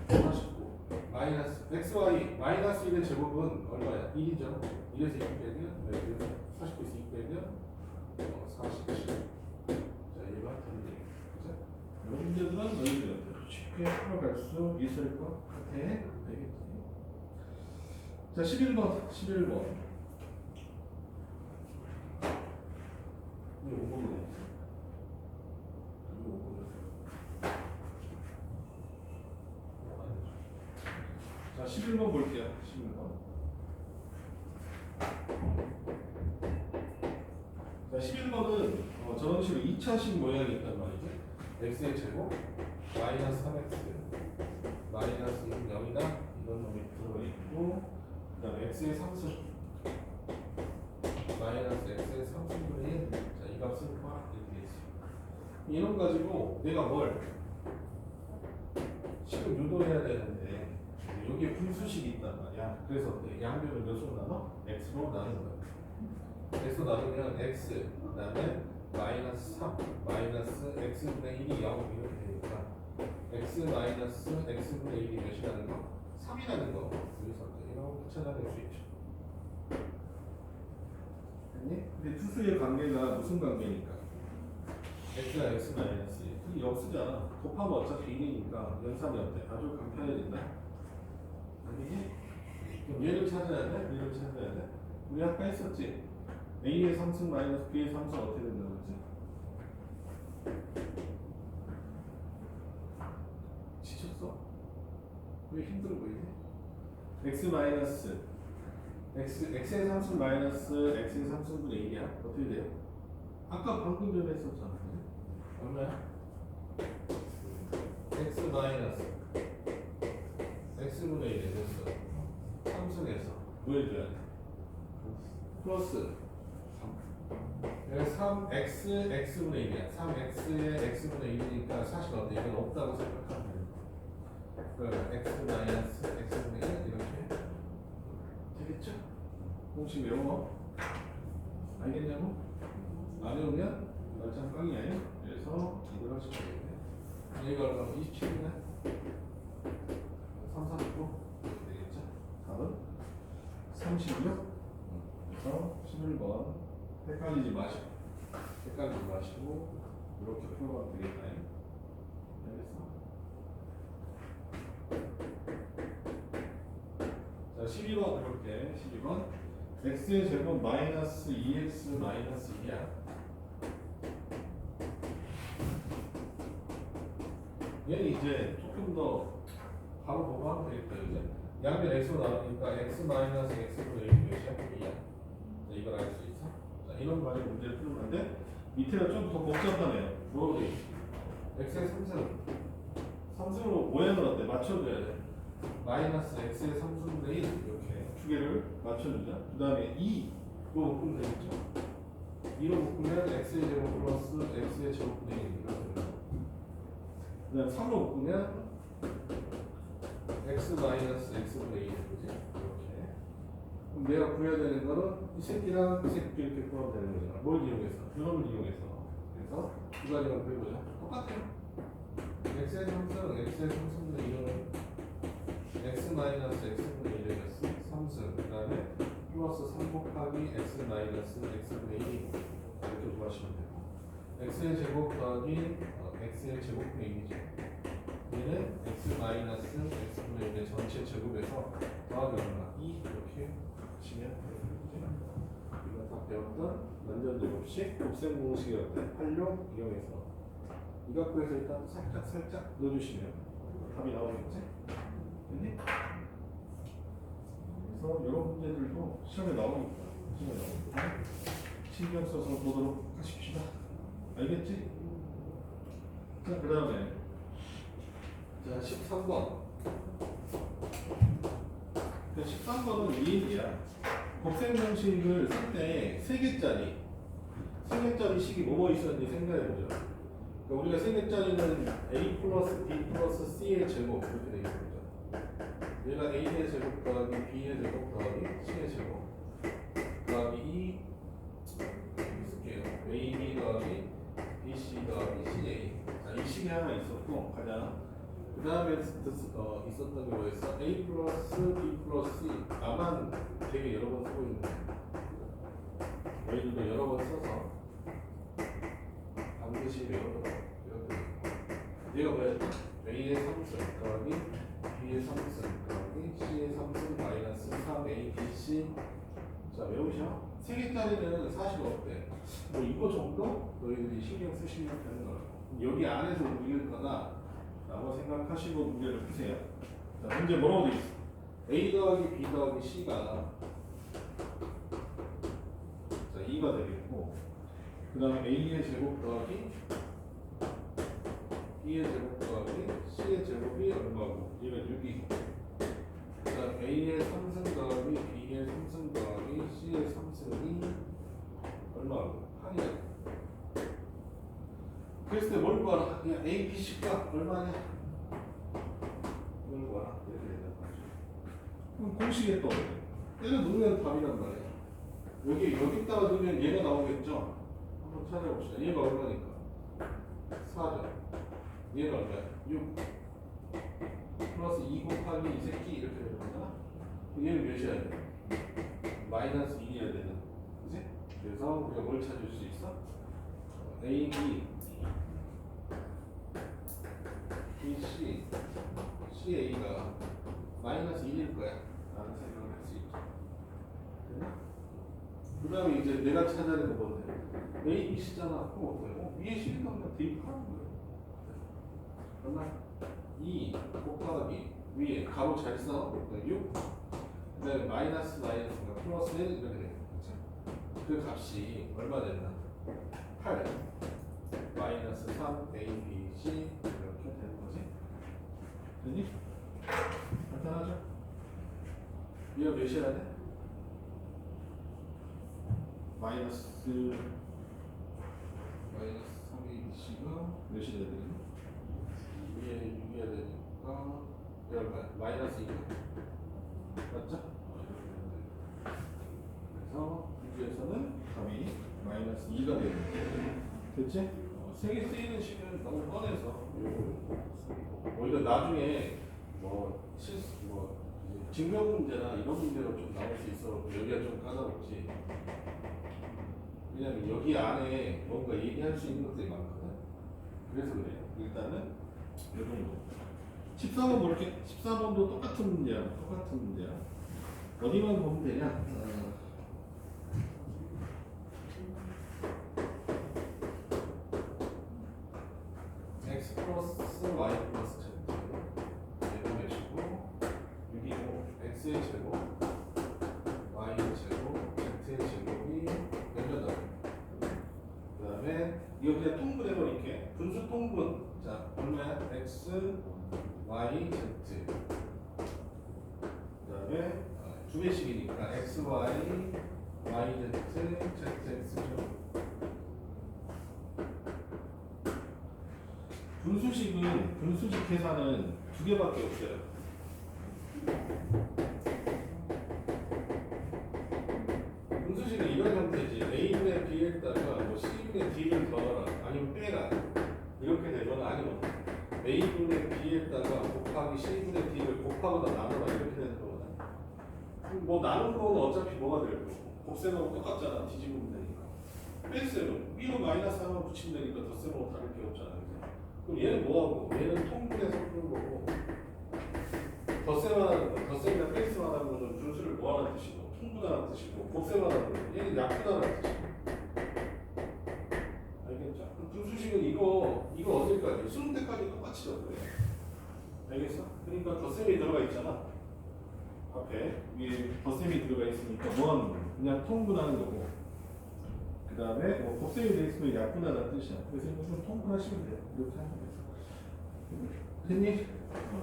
[SPEAKER 1] 49 마이너스 xy 마이너스 1의 제곱은 얼마야? 1이죠? 1에서 2 빼면 49에서 2 빼면 47 자, 얘가 답이 되겠죠? 그죠? 이런 문제들은 너희들한테 쉽게 풀어갈 수 있을 것 같아. 되겠지? 자, 11번 이게 5번이네. 자, 11번 볼게요. 11번. 자, 11번은 저런 식으로 2차식 모양이 있단 말이지. x의 제곱 마이너스 3x 마이너스 2는 0이다. 이런 놈이 들어가 있고 그 다음에 x의 3승 마이너스 x의 3승분의 1. 자, 이 값을 구하라. 이렇게 되어 있어. 이놈 가지고 내가 뭘 지금 유도해야 되는데 여기에 분수식이 있단 말이야. 그래서 양변을 몇으로 나눠? x로 나누는 거야. x로 나누면 x 그 다음에 마이너스 3 마이너스 x분의 1이 0 이렇게 되니까 x 마이너스 x분의 1이 몇이라는 거? 3이라는 거. 그래서 이렇게 찾아낼 수 있죠. 됐니? 근데 투수의 관계가 무슨 관계니까? x가 x 마이너스 1 그게 0 쓰잖아. 곱하면 어차피 1이니까 연산이 어때? 아주 간편해진다. 아니지? 그럼 얘를 찾아야 돼? 얘를 찾아야 돼? 우리 아까 했었지? A의 상승 마이너스 B의 상승 어떻게 된다고 했지? 지쳤어? 왜 힘들어 보이지? X 마이너스 X의 상승 마이너스 X의 상승분의 1이야? 어떻게 돼요? 아까 방금 전에 했었잖아. 그지? 얼마야? X 마이너스 X분의 1이 됐어. 상승해서 구해줘야 돼. 플러스 3x x분의 1이야. 3x의 x분의 1이니까 사실 어때? 이건 없다고 생각하면 돼. 그러면 x 마이너스 x분의 1 이렇게 되겠죠? 공식 외워. 알겠냐고? 안 외우면 말짱 깡이야. 그래서 이걸 하시면 되겠네. 얘가 얼마나 27이네? 3, 3 있고 되겠죠? 답은 36. 그래서 11번 헷갈리지 마시고 이렇게 풀어가면 되겠다. 알겠어? 자, 12번 해볼게. 12번 x의 제곱 마이너스 2x 마이너스 2야. 얘는 이제 조금 더 바로 보고 하면 되겠다. 이제 양변 x로 나누니까 x 마이너스 x분의 1이 몇이야? 2야. 이걸 알 수 있어? 자, 이런 말의 문제를 풀었는데 밑에가 좀 더 복잡하네요. 뭐로 돼 있어? x의 3승으로 모양을 어때? 맞춰줘야 돼. 마이너스 x의 3승분의 1 이렇게 두 개를 맞춰주자. 그 다음에 2로 묶으면 되겠죠? 2로 묶으면 x의 제곱 플러스 x의 제곱분의 1 이렇게 됩니다. 그 다음에 3로 묶으면 x 마이너스 x분의 1 그지? 이렇게. 그럼 내가 구해야 되는 거는 이 새끼랑 이 새끼 이렇게 구하면 되는 거잖아. 뭘 이용해서? 이놈을 이용해서. 그래서 두 가지만 구해보자. 똑같아요. x의 상승은 x의 상승분의 1은 x 마이너스 x분의 1이었어. 3승. 그 다음에 플러스 3 곱하기 x 마이너스 x분의 1 이렇게 구하시면 되고 x의 제곱 더하기 x의 제곱분의 1이죠. 얘는 x 마이너스 x분의 1의 전체 제곱에서 더하기 얼마? 2 이렇게 하시면 됩니다. 이거 다 배웠던 완전 제곱식 곱셈 공식이었던 활용 이용해서 이 각도에서 일단 살짝 넣어주시면 답이 나오겠지? 됐니? 그래서 이런 문제들도 시험에 나오니까 신경 써서 보도록 하십시다. 알겠지? 자, 그 다음에 자, 13번. 13번은 위인이야. 곱셈 공식을 쓸 때 3개짜리 식이 뭐뭐 있었는지 생각해보죠. 그러니까 우리가 3개짜리는 a 플러스 b 플러스 c의 제곱 이렇게 되어 있습니다. 얘가 a의 제곱 더하기 b의 제곱 더하기 c의 제곱 더하기 2 쓸게요. ab 더하기 bc 더하기 ca. 자, 이 식이 하나 있었고 가자. 그 다음에 있었던 게 뭐였어? a 플러스 b 플러스 c. 나만 되게 여러 번 쓰고 있는데 저희들도 여러 번 써서 반드시 외워둬. 얘가 뭐였지? a의 3승 더하기 b의 3승 더하기 c의 3승 마이너스 3a bc. 자, 외우셔. 3개짜리는 사실 어때? 뭐 이거 정도 너희들이 신경 쓰시면 되는 거라고. 여기 안에서 움직일 거다 라고 생각하시고 문제를 푸세요. 자, 문제 뭐라고 돼 있어? a 더하기 b 더하기 c가 자 2가 되겠고 그 다음에 a의 제곱 더하기 b의 제곱 더하기 c의 제곱이 얼마고 얘가 6이고 그 다음 a의 3승 더하기 b의 3승 더하기 c의 3승이 얼마고 8이야. 그랬을 때 뭘 구하라? 그냥 a, b, c가 얼마냐? 뭘 구하라? 이렇게 된단 말이죠. 그럼 공식에 또 때려 넣으면 답이란 말이야. 여기다가 넣으면 얘가 나오겠죠? 한번 찾아봅시다. 얘가 얼마니까? 4죠. 얘가 얼마야? 6 플러스 2 곱하기 이 새끼 이렇게 되는 거잖아. 얘는 몇이야? 마이너스 1이어야 되는. 그치? 그래서 우리가 뭘 찾을 수 있어? a, b BC, CA가 마이너스 1일 거야. 라는 생각을 할 수 있죠. 그 다음에 이제 내가 찾아야 되는 건 뭔데? A, B, C잖아. 그럼 어떻게 해? 위에 C니까 그냥 대입하는 거예요. 그러면 2 곱하기 위에 가로 잘 써. 6 그 다음에 마이너스가 플러스 1 이렇게 되겠죠. 그 값이 얼마 됐나? 8 마이너스 3 A, B, C 이렇게 되는 거지. 됐니? 간단하죠? 얘가 몇이어야 돼? 마이너스 3ABC가 몇이 돼야 되겠니? 위에 6이어야 되니까 여기가 마이너스 2 맞죠? 그래서 여기에서는 답이 마이너스 2가 되는 됐지? 세개 쓰이는 식은 너무 뻔해서 오히려 나중에 증명 문제나 이런 문제로 좀 나올 수 있어. 여기가 좀 까다롭지. 왜냐면 여기 안에 뭔가 얘기할 수 있는 것들이 많거든. 그래서 그래. 일단은 이 정도. 14번 볼게. 14번도 똑같은 문제야. 어디만 보면 되냐? x 플러스 y 플러스 z 얘가 몇이고 6이고 x의 제곱 y의 제곱 z의 제곱이 몇이다. 그 다음에 이거 그냥 통분해버릴게. 분수 통분. 자 얼마야? x y z 그 다음에 두 개씩이니까 x y y z z x죠. 분수식 계산은 두 개밖에 없어요. 분수식은 이런 형태지. A분의 B에다가 뭐 C분의 D를 더하라 아니면 빼라 이렇게 되거나 아니면 A분의 B에다가 곱하기 C분의 D를 곱하거나 나누라 이렇게 되는 거거든. 뭐 나눈 거는 어차피 뭐가 될 거고 곱셈하고 똑같잖아. 뒤집으면 되니까. 뺄셈은 위로 마이너스 하나 붙이면 되니까 덧셈하고 다를 게 없잖아. 그럼 얘는 뭐하고? 얘는 통분해서 푸는 거고 덧셈하는 거, 덧셈이나 뺄셈하는 거는 분수를 뭐하는 뜻이고 통분하는 뜻이고 곱셈하는 거는 얘는 약분하는 뜻이고 알겠죠? 분수식은 이거 어딜까지? 수능 때까지 똑같이 적어요. 알겠어? 그러니까 덧셈이 들어가 있잖아. 앞에 위에 덧셈이 들어가 있으니까 뭐하는 거야? 그냥 통분하는 거고 그 다음에 뭐 곱셈이 되어 있으면 약분하다는 뜻이야. 그래서 이거 좀 통분하시면 돼요. 이렇게 하면 돼요. 됐니?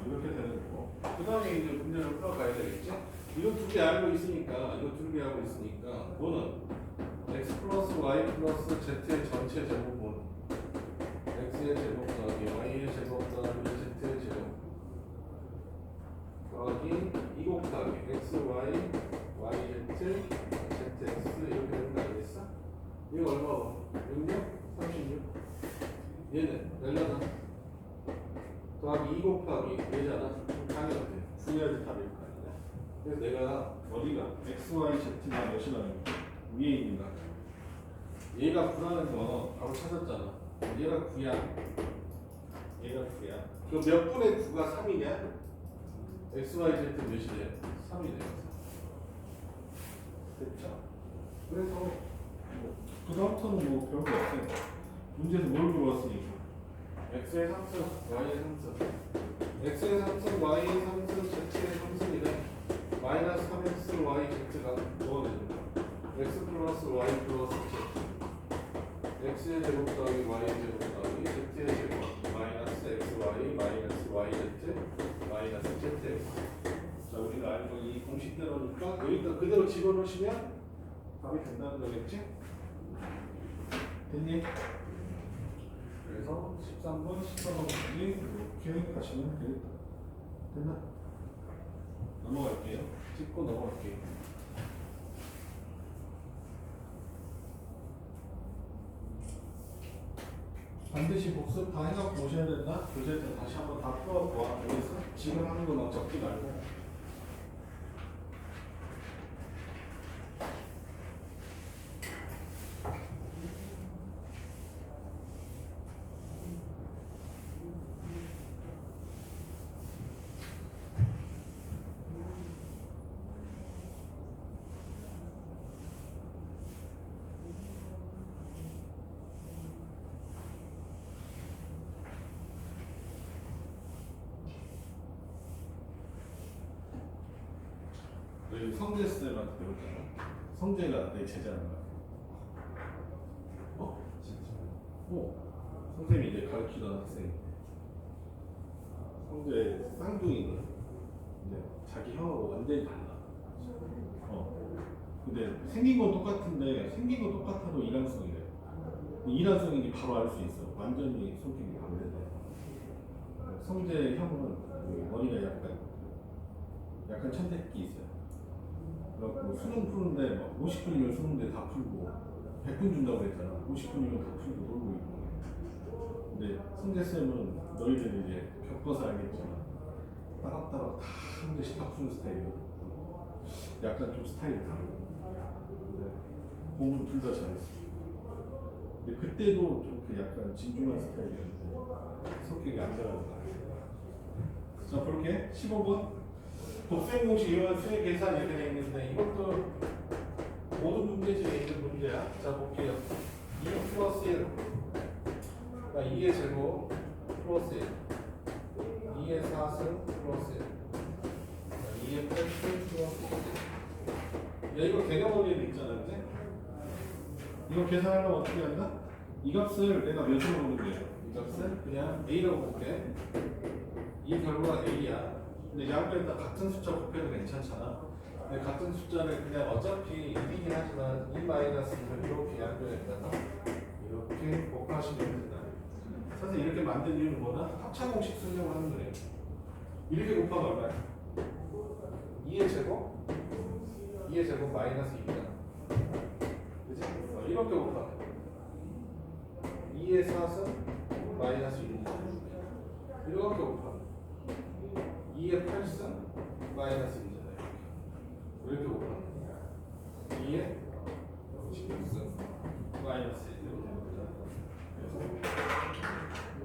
[SPEAKER 1] 이렇게 되는 거고. 그 다음에 이제 문제를 풀어가야 되겠지? 이거 두 개 알고 있으니까, 뭐는 x 플러스 y 플러스 z의 전체 제곱은 x의 제곱 더하기 y의 제곱 더하기 z의 제곱 더하기 2 곱하기 x, y, y, z, zx 이렇게 되는 거 아니겠어? 이거 얼마? 66? 36? 얘는 얼마나? 더하기 2 곱하기 얘잖아. 당연히 구해야지 답일 거 아니야. 그래서 내가 어디가 x, y, z가 몇이라는 위에 있는가? 얘가 9라는 거 바로 찾았잖아. 얘가 9야. 그럼 몇 분의 9가 3이냐? x, y, z 몇이 돼? 3이 돼요. 됐죠? 그래서 그 다음부터는 뭐 별거 없어요. 문제에서 뭘 물어봤으니까 x의 3승, y의 3승 x의 3승, y의 3승, z의 3승이래. 마이너스 3x, y, z가 뭐가 되는 거야? x 플러스 y 플러스 z x의 제곱 더하기 y의 제곱 더하기 z의 제곱 마이너스 x, y, 마이너스 y, z 마이너스 z x. 자, 우리가 알고 이 공식대로니까 여기다 그대로 집어넣으시면 답이 된다는 거겠지? 됐니? 그래서 13번, 14번까지 이렇게 가시면 되겠다. 됐나? 넘어갈게요. 찍고 넘어갈게요. 반드시 복습 다 해갖고 오셔야 된다? 교재 때 다시 한번 다 풀어갖고 와. 알겠어? 지금 하는 거 막 적지 말고. 우리 성재쌤한테 배웠잖아. 성재가 내 제자인가? 선생님이 이제 가르치던 학생. 성재 쌍둥이는 이제 자기 형하고 완전히 달라. 근데 생긴 건 똑같은데 생긴 건 똑같아도 일란성이래. 일란성인지 바로 알 수 있어. 완전히 성격이 반대돼. 성재 형은 머리가 약간 천재기 있어요. 그래갖고 수능 푸는데 막 50분이면 수능인데 다 풀고 100분 준다고 했잖아. 50분이면 다 풀고 놀고 있고. 근데 성재쌤은 너희들이 이제 겪어서 알겠지만 따박따박 다 한 개씩 다 푸는 스타일이거든. 약간 좀 스타일이 다르고. 공부 둘 다 잘했어. 근데 그때도 좀 그 약간 진중한 스타일이었는데 성격이 안 좋아하는 거야. 자, 볼게. 15번. 곱셈 공식 이용한 수의 계산 이렇게 되어 있는데 이것도 모든 문제집에 있는 문제야. 자, 볼게요. 2 플러스 1. 그러니까 2의 제곱 플러스 1. 2의 4승 플러스 1. 2의 8승 플러스 1. 야, 이거 개념 원리도 있잖아, 그치? 이거 계산하려면 어떻게 한다? 이 값을 내가 몇으로 보는 거예요? 이 값을 그냥 A라고 볼게. 이 결과가 A야. 근데 양변 다 같은 숫자 곱해도 괜찮잖아. 근데 같은 숫자를 그냥 어차피 1이긴 하지만 2-2를 이렇게 양변에다가 이렇게 곱하시면 된다. 사실 이렇게 만든 이유는 뭐다? 합차 공식 쓰려고 하는 거예요. 이렇게 곱하면 얼마야? 2의 제곱? 2의 제곱 마이너스 2다. 그치? 이렇게 곱하면 2의 4승 마이너스 1이다. 이렇게 곱하면 2의 8승 마이너스 1이잖아요. 이렇게 곱하면 2의 16승 마이너스 1.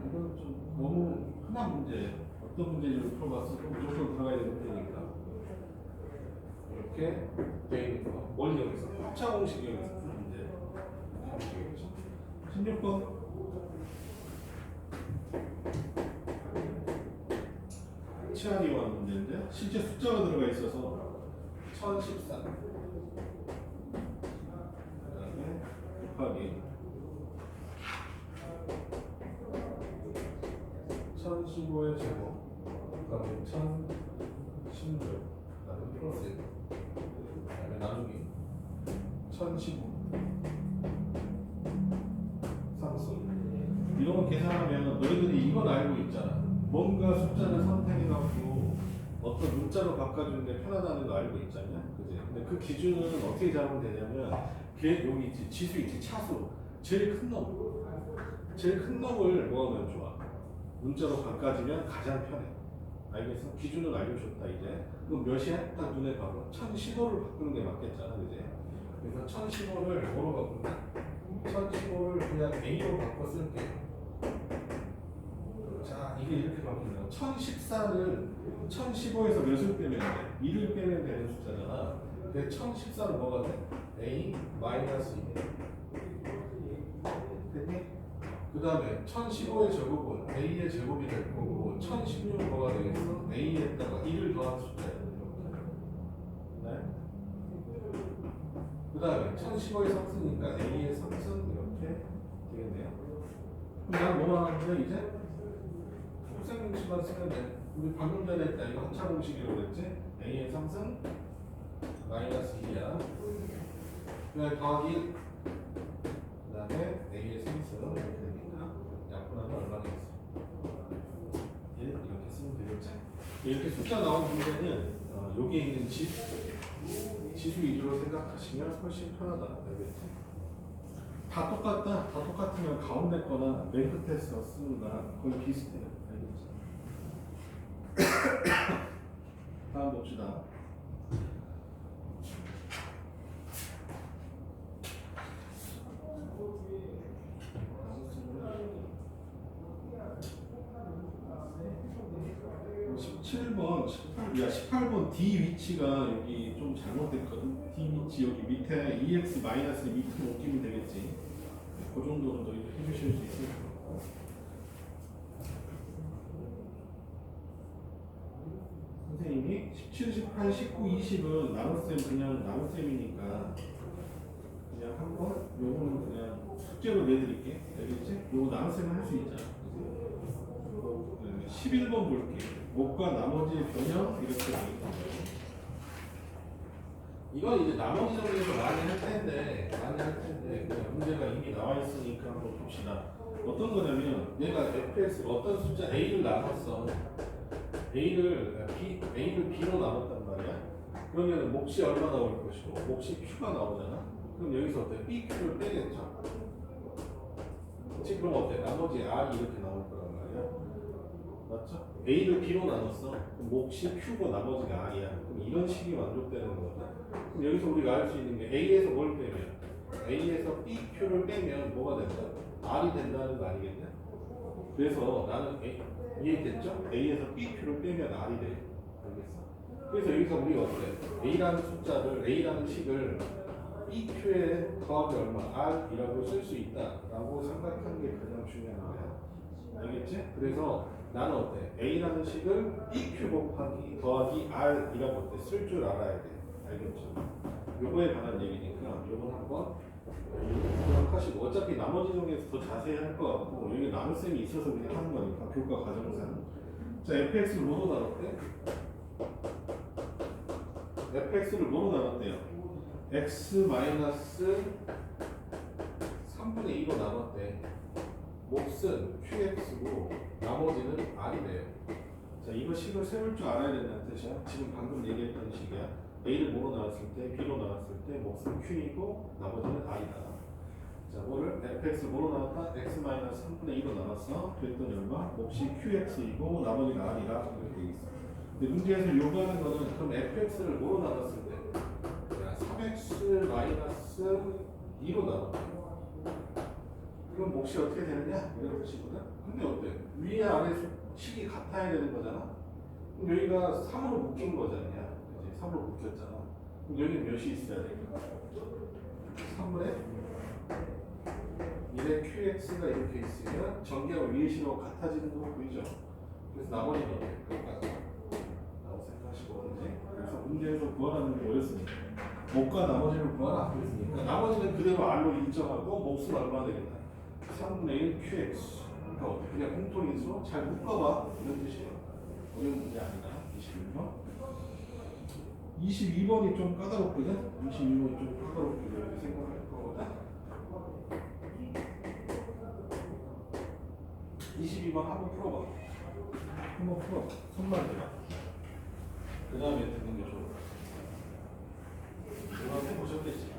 [SPEAKER 1] 이건 좀 너무 흔한 문제. 어떤 문제를 풀어봤어도 무조건 들어가야 되는 문제니까 이렇게 돼 있는 거. 뭘 이용해서? 합차 공식 이용해서 푸는 문제. 16번. 치안이 왔 문제인데 실제 숫자가 들어가 있어서 1013 그다음에 곱하기 1015의 제곱 그다음에 1016 그다음에 플러스 1 그다음에 나누기 1015 상수. 이런 거 계산하면 너희들이 이건 알고 있잖아. 뭔가 숫자를 선택해갖고 어떤 문자로 바꿔주는데 편하다는 거 알고 있잖냐? 그지? 근데 그 기준은 어떻게 잡으면 되냐면 여기 있지, 지수 있지, 차수. 제일 큰 놈. 제일 큰 놈을 뭐 하면 좋아? 문자로 바꿔주면 가장 편해. 알겠어? 기준을 알려줬다 이제. 그럼 몇이야? 딱 눈에 봐봐. 1015를 바꾸는 게 맞겠잖아, 그지? 그래서 1015를 뭐로 바꾼다? 1015를 그냥 A로 바꿔 쓸게요. 자, 이게 이렇게 바뀌네요. 1014를 1015에서 몇을 빼면 돼? 2를 빼면 되는 숫자잖아. 근데 1014는 뭐가 돼? A 마이너스 2. 됐니? 그 다음에 1015의 제곱은 A의 제곱이 될 거고 1016은 뭐가 되겠어? A에다가 2를 더한 숫자예요. 네? 그 다음에 1015의 상승이니까 A의 상승 이렇게 되겠네요. 그럼 나는 뭐만 하면 돼 이제? 곱셈 공식만 쓰면 돼. 우리 방금 전에 했다. 이거 합차 공식이라고 그랬지? A의 상승 마이너스 2야. 그 다음에 더하기 1. 그 다음에 A의 상승 이렇게 되니까 약분하면 얼마 되겠어? 1 이렇게 쓰면 되겠지? 이렇게 숫자 나온 문제는 여기에 있는 지수 위주로 생각하시면 훨씬 편하다. 알겠지? 다 똑같다. 다 똑같으면 가운데 거나 맨 끝에서 쓰는 거랑 거의 비슷해요. 다음 봅시다. 야 18번 D 위치가 여기 좀 잘못됐거든. D 위치 여기 밑에 EX 마이너스 밑으로 옮기면 되겠지. 그 정도는 너희도 해주실 수 있을 거고. 선생님이 여기 17, 18, 19, 20은 나눗셈 그냥 나눗셈이니까 그냥 한번 요거는 그냥 숙제로 내드릴게. 알겠지? 요거 나눗셈을 할 수 있잖아. 11번 볼게. 목과 나머지 변형 이렇게 돼 있는 이건 이제 나머지 정리에서 많이 할 텐데 그냥 문제가 이미 나와 있으니까 한번 봅시다. 어떤 거냐면 얘가 fx 어떤 숫자 a를 나눴어. A를 B로 나눴단 말이야. 그러면 몫이 얼마 나올 것이고 몫이 Q가 나오잖아. 그럼 여기서 어때? BQ를 빼겠죠. 그치? 그럼 어때? 나머지 R이 이렇게 나올 거란 말이야. 맞죠? A를 B로 나눴어. 그럼 몫이 Q고 나머지가 R이야. 그럼 이런 식이 만족되는 거거든. 그럼 여기서 우리가 알 수 있는 게 A에서 뭘 빼면 A에서 BQ를 빼면 뭐가 된다? R이 된다는 거 아니겠냐? 그래서 나는 이해됐죠? A에서 BQ를 빼면 R이 돼. 알겠어? 그래서 여기서 우리가 어때? A라는 숫자를, A라는 식을 BQ에 더하기 얼마? R이라고 쓸 수 있다라고 생각하는 게 가장 중요한 거야. 알겠지? 그래서 나는 어때? A라는 식을 BQ 곱하기 더하기 R이라고 어때? 쓸 줄 알아야 돼. 알겠죠? 요거에 관한 얘기니까 요건 한번 기억하시고 어차피 나머지 정리에서 더 자세히 할 거 같고 여기 나눗셈이 있어서 그냥 하는 거니까 교과 과정상. 자, fx를 뭐로 나눴대? fx를 뭐로 나눴대요? x 마이너스 3분의 2로 나눴대. 몫은 qx고 나머지는 r이래요. 자, 이거 식을 세울 줄 알아야 된다는 뜻이야. 지금 방금 얘기했던 식이야. a를 뭐로 나눴을 때, b로 나눴을 때 몫은 q이고 나머지는 r이다. 자, 뭐를 fx 뭐로 나눴다? x 마이너스 3분의 2로 나눴어. 그랬더니 얼마? 몫이 qx이고 나머지가 r이라 이렇게 돼 있어. 근데 문제에서 요구하는 거는 그럼 fx를 뭐로 나눴을 때? 야, 3x 마이너스 2로 나눴다. 그럼 몫이 어떻게 되느냐? 이런 뜻이거든. 근데 어때? 위에 아래 식이 같아야 되는 거잖아. 그럼 여기가 3으로 묶인 거잖아. 그치? 3으로 묶였잖아. 그럼 여기는 몇이 있어야 될까? 3분의 1의 QX가 이렇게 있으면 전개가 위에 식하고 같아지는 거 보이죠? 그래서 나머지는 어때? 끝까지 라고 생각하시고 그래서 문제에서 구하라는 게 뭐였으니까 몫과 나머지를 구하라 그랬으니까 나머지는 그대로 R로 인정하고 몫은 얼마 되겠나? 3분의 1 QX. 그러니까 어때? 그냥 공통인수로 잘 묶어봐 이런 뜻이에요. 어려운 문제 아니다. 21번 22번이 좀 까다롭거든? 22번이 좀 까다롭게 이렇게 생각할 거거든? 22번 한번 풀어봐. 한번 풀어. 손만 대봐. 그 다음에 듣는 게 좋을 거야. 이거 해보셨겠지?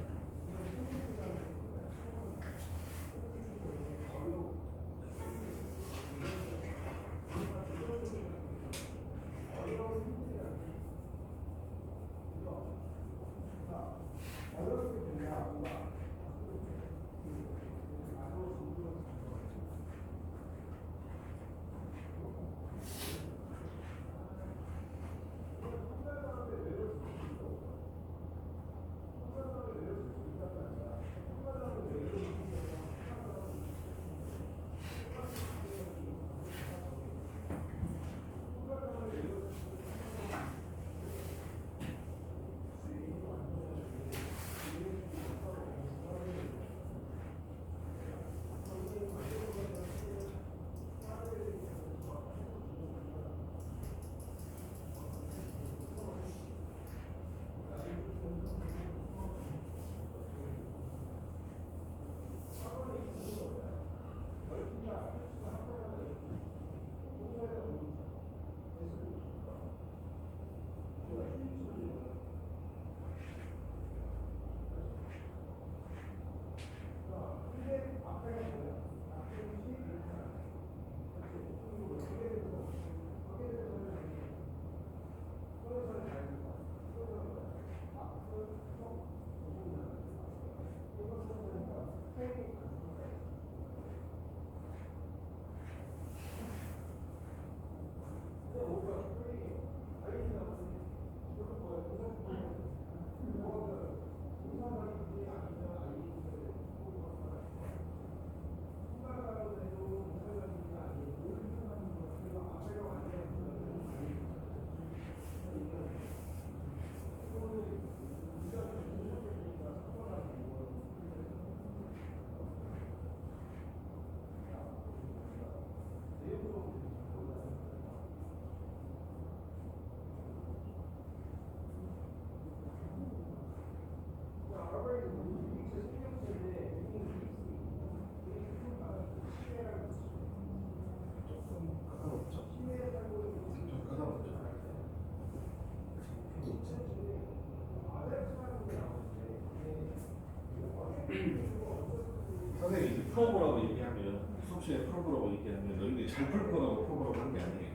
[SPEAKER 1] 풀어보라고 얘기하면 너희들이 잘 풀 거라고 풀어보라고 한 게 아니에요.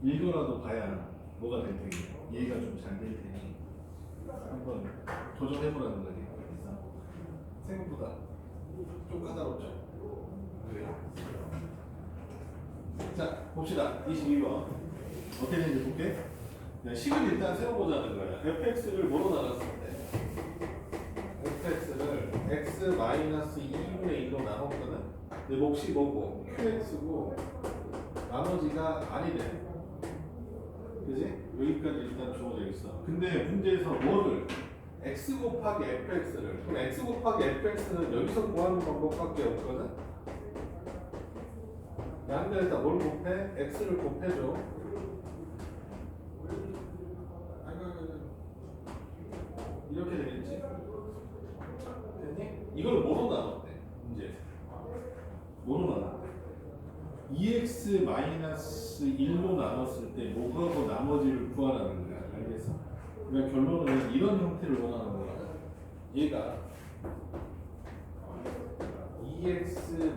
[SPEAKER 1] 읽어라도 봐야 뭐가 될 테니 이해가 좀 잘 될 테니 한번 도전해보라는 거지. 생각보다 좀 까다롭죠? 그래요? 자, 봅시다. 22번. 어떻게 되는지 볼게. 식을 일단 세워보자는 거야. fx를 뭐로 나눴을 때? fx를 x-2분의 1로 나눴거든? 근데 몫이 뭐고? qx고 나머지가 r이 돼. 그지? 여기까지 일단 주어져 있어. 근데 문제에서 뭐를? x 곱하기 fx를. 그럼 x 곱하기 fx는 여기서 구하는 방법밖에 없거든? 양면에다 뭘 곱해? x를 곱해줘. 이렇게 되겠지? 됐니? 이걸 뭐로 나눴대? 문제. 뭐로 나눴대? 2x-1로 나눴을 때 뭐하고 나머지를 구하라는 거야. 알겠어? 그러니까 결론은 이런 형태를 원하는 거야. 얘가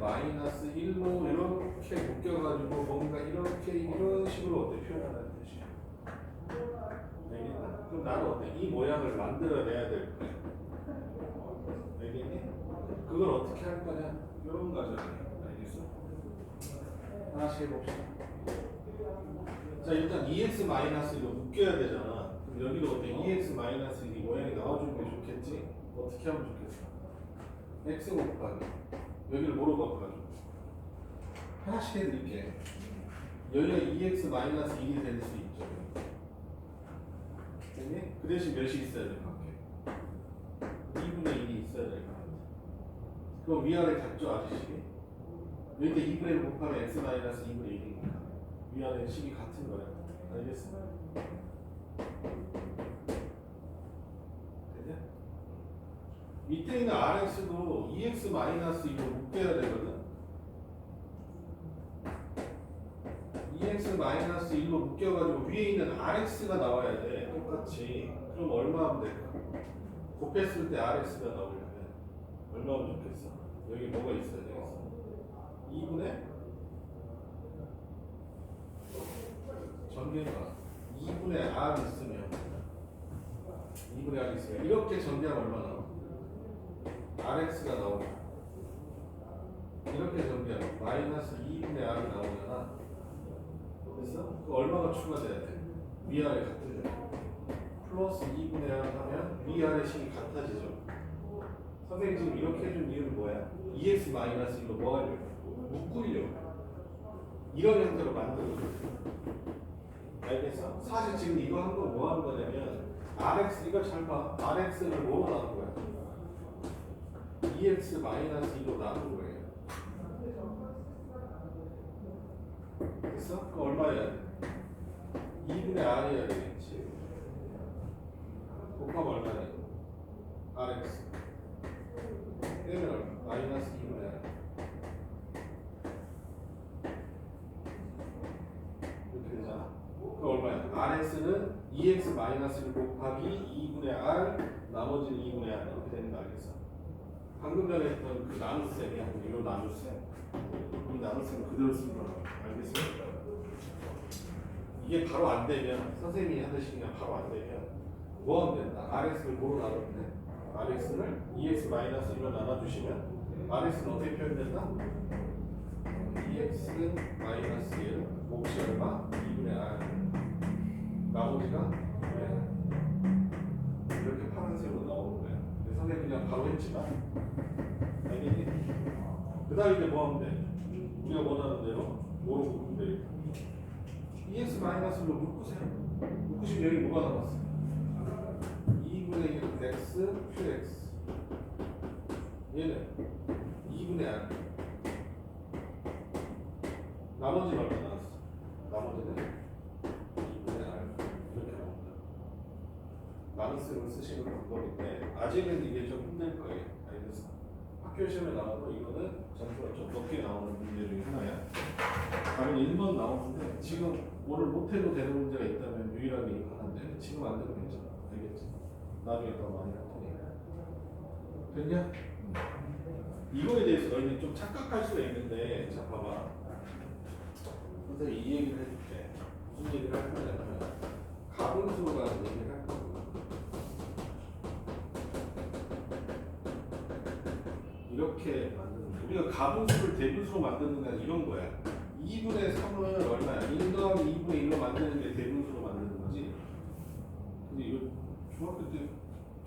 [SPEAKER 1] 2x-1로 이렇게 묶여가지고 뭔가 이렇게 이런 식으로 어떻게 표현하는 뜻이야. 알겠나? 그럼 나는 어때? 이 모양을 만들어내야 될 거야. 알겠니? 그걸 어떻게 할 거냐? 이런 과정이야. 알겠어? 하나씩 해봅시다. 자, 일단 2x-1로 묶여야 되잖아. 그럼 여기도 어때? 2x-1이 모양이 나와주는 게 좋겠지? 어떻게 하면 좋겠어? x 곱하기 여기를 뭐로 바꿔줘? 하나씩 해드릴게. 여기가 2x-1이 될 수 있죠. 됐니? 그 대신 몇이 있어야 될 것 같아? 2분의 1이 있어야 될 것 같아. 그럼 위아래 같죠, 아저씨? 여기가 2분의 1 곱하면 x-2분의 1이니까 위아래 식이 같은 거야. 알겠어? 됐냐? 밑에 있는 rx도 2x-2로 묶여야 되거든? 2x-1로 묶여가지고 위에 있는 rx가 나와야 돼. 똑같이. 그럼 얼마 하면 될까? 곱했을 때 rx가 나오려면 얼마 하면 좋겠어? 여기 뭐가 있어야 되겠어? 2분의 전개가 2분의 r 있으면 2분의 r 있으면 이렇게 전개하면 얼마 나와? rx가 나오잖아. 이렇게 전개하면 마이너스 2분의 r이 나오잖아. 됐어? 그 얼마가 추가돼야 돼? 위아래 같으죠. 플러스 2분의 r 하면 위아래 식이 같아지죠. 선생님 지금 이렇게 해준 이유는 뭐야? 2x-1로 뭐 하려고? 묶으려고. 이런 형태로 만들어줘. 알겠어? 사실 지금 이거 한 거 뭐 하는 거냐면 rx, 이거 잘 봐. rx를 뭐로 나눈 거야? 2x-2로 나눈 거예요. 됐어? 그럼 얼마야? 2분의 r이어야 되겠지. 곱하면 얼마냐? rx 빼면 얼마? 마이너스 2분의 r. 이렇게 되잖아. 그럼 얼마야? rx는 2x-1 곱하기 2분의 r 나머지는 2분의 r 이렇게 되는 거 알겠어? 방금 전에 했던 그 나눗셈이야. 이거 나눗셈. 이 나눗셈 그대로 쓴 거야. 알겠어? 이게 바로 안 되면 선생님이 하듯이 그냥 바로 안 되면 뭐 하면 된다? rx를 뭐로 나눴네? rx를 2x-1로 나눠주시면 rx는 어떻게 표현된다? 2x-1 몫이 얼마? 2분의 r 나머지가 이렇게 파란색으로 나오는 거야. 근데 선생님이 그냥 바로 했지만 알겠니? 그 다음에 이제 뭐 하면 돼? 우리가 원하는 대로 뭐로 묶으면 돼? 2x-로 묶으세요. 묶으시면 여기 뭐가 남았어? 2분의 1 x qx 얘는 2분의 r 나머지는 얼마 나왔어? 나머지는 2분의 r 이렇게 나온다. 나눗셈을 쓰시는 방법인데 아직은 이게 좀 힘들 거예요. 알겠어? 학교 시험에 나와도 이거는 점수가 좀 높게 나오는 문제 중에 하나야. 다른 1번 나오는데 지금 오늘 못해도 되는 문제가 있다면 유일하게 이거 하는데 지금 안 되면 괜찮아. 알겠지? 나중에 더 많이 할 테니까. 됐냐? 이거에 대해서 너희는 좀 착각할 수가 있는데, 자 봐봐. 선생님 이 얘기를 해줄게. 무슨 얘기를 할 거냐면 가분수가 얘기를 할 거고. 이렇게 만드는 거야. 우리가 가분수를 대분수로 만드는 건 이런 거야. 2분의 3을 얼마야? 1 더하기 2분의 1로 만드는 게 대분수로 만드는 거지. 근데 이거 중학교 때,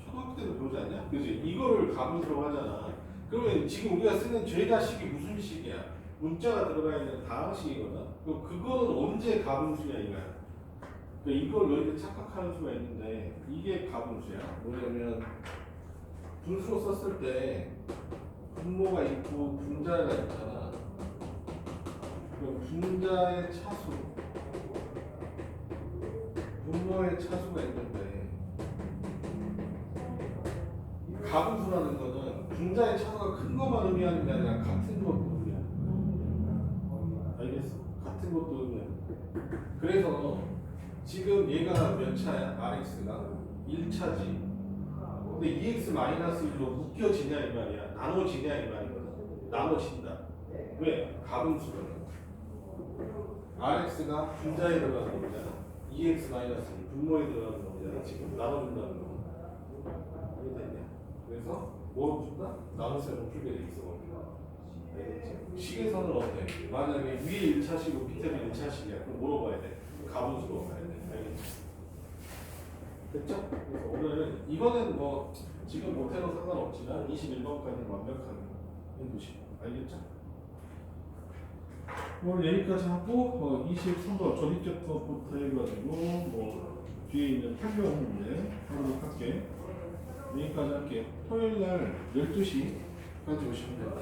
[SPEAKER 1] 초등학교 때도 배우지 않냐? 그지? 이거를 가분수로 하잖아. 그러면 지금 우리가 쓰는 죄다식이 무슨 식이야? 문자가 들어가 있는 다항식이거든. 그럼 그거는 언제 가분수냐 이거야. 그러니까 이걸 너희들 착각하는 수가 있는데 이게 가분수야. 뭐냐면 분수로 썼을 때 분모가 있고 분자가 있잖아. 그럼 분자의 차수, 분모의 차수가 있는데 가분수라는 거는 분자의 차수가 큰 것만 의미하는 게 아니라 같은 것도 의미하는 거야. 알겠어? 같은 것도 의미하는 거야. 그래서 지금 얘가 몇 차야? RX가 1차지. 근데 2x-1로 묶여지냐 이 말이야. 나눠지냐 이 말이거든. 나눠진다. 왜? 가분수거든. RX가 분자에 들어가는 거잖아. 2x-1 분모에 들어가는 거잖아. 지금 나눠준다는 거. 이해됐냐? 그래서 뭐로 준다? 나눗셈으로 풀게 돼 있어. 알겠지? 식에서는 어때? 만약에 위에 1차식이고 밑에는 1차식이야. 그럼 뭐로 봐야 돼? 가분수로 봐야 돼. 알겠지? 됐죠? 그래서 오늘은 이거는 뭐 지금 못해도 상관없지만 21번까지는 완벽하게 해두시고. 알겠죠? 오늘 여기까지 하고 23번 조립제법부터 해가지고 뭐 뒤에 있는 판명 문제 하도록 할게. 여기까지 할게. 토요일날 12시까지 오시면 된다.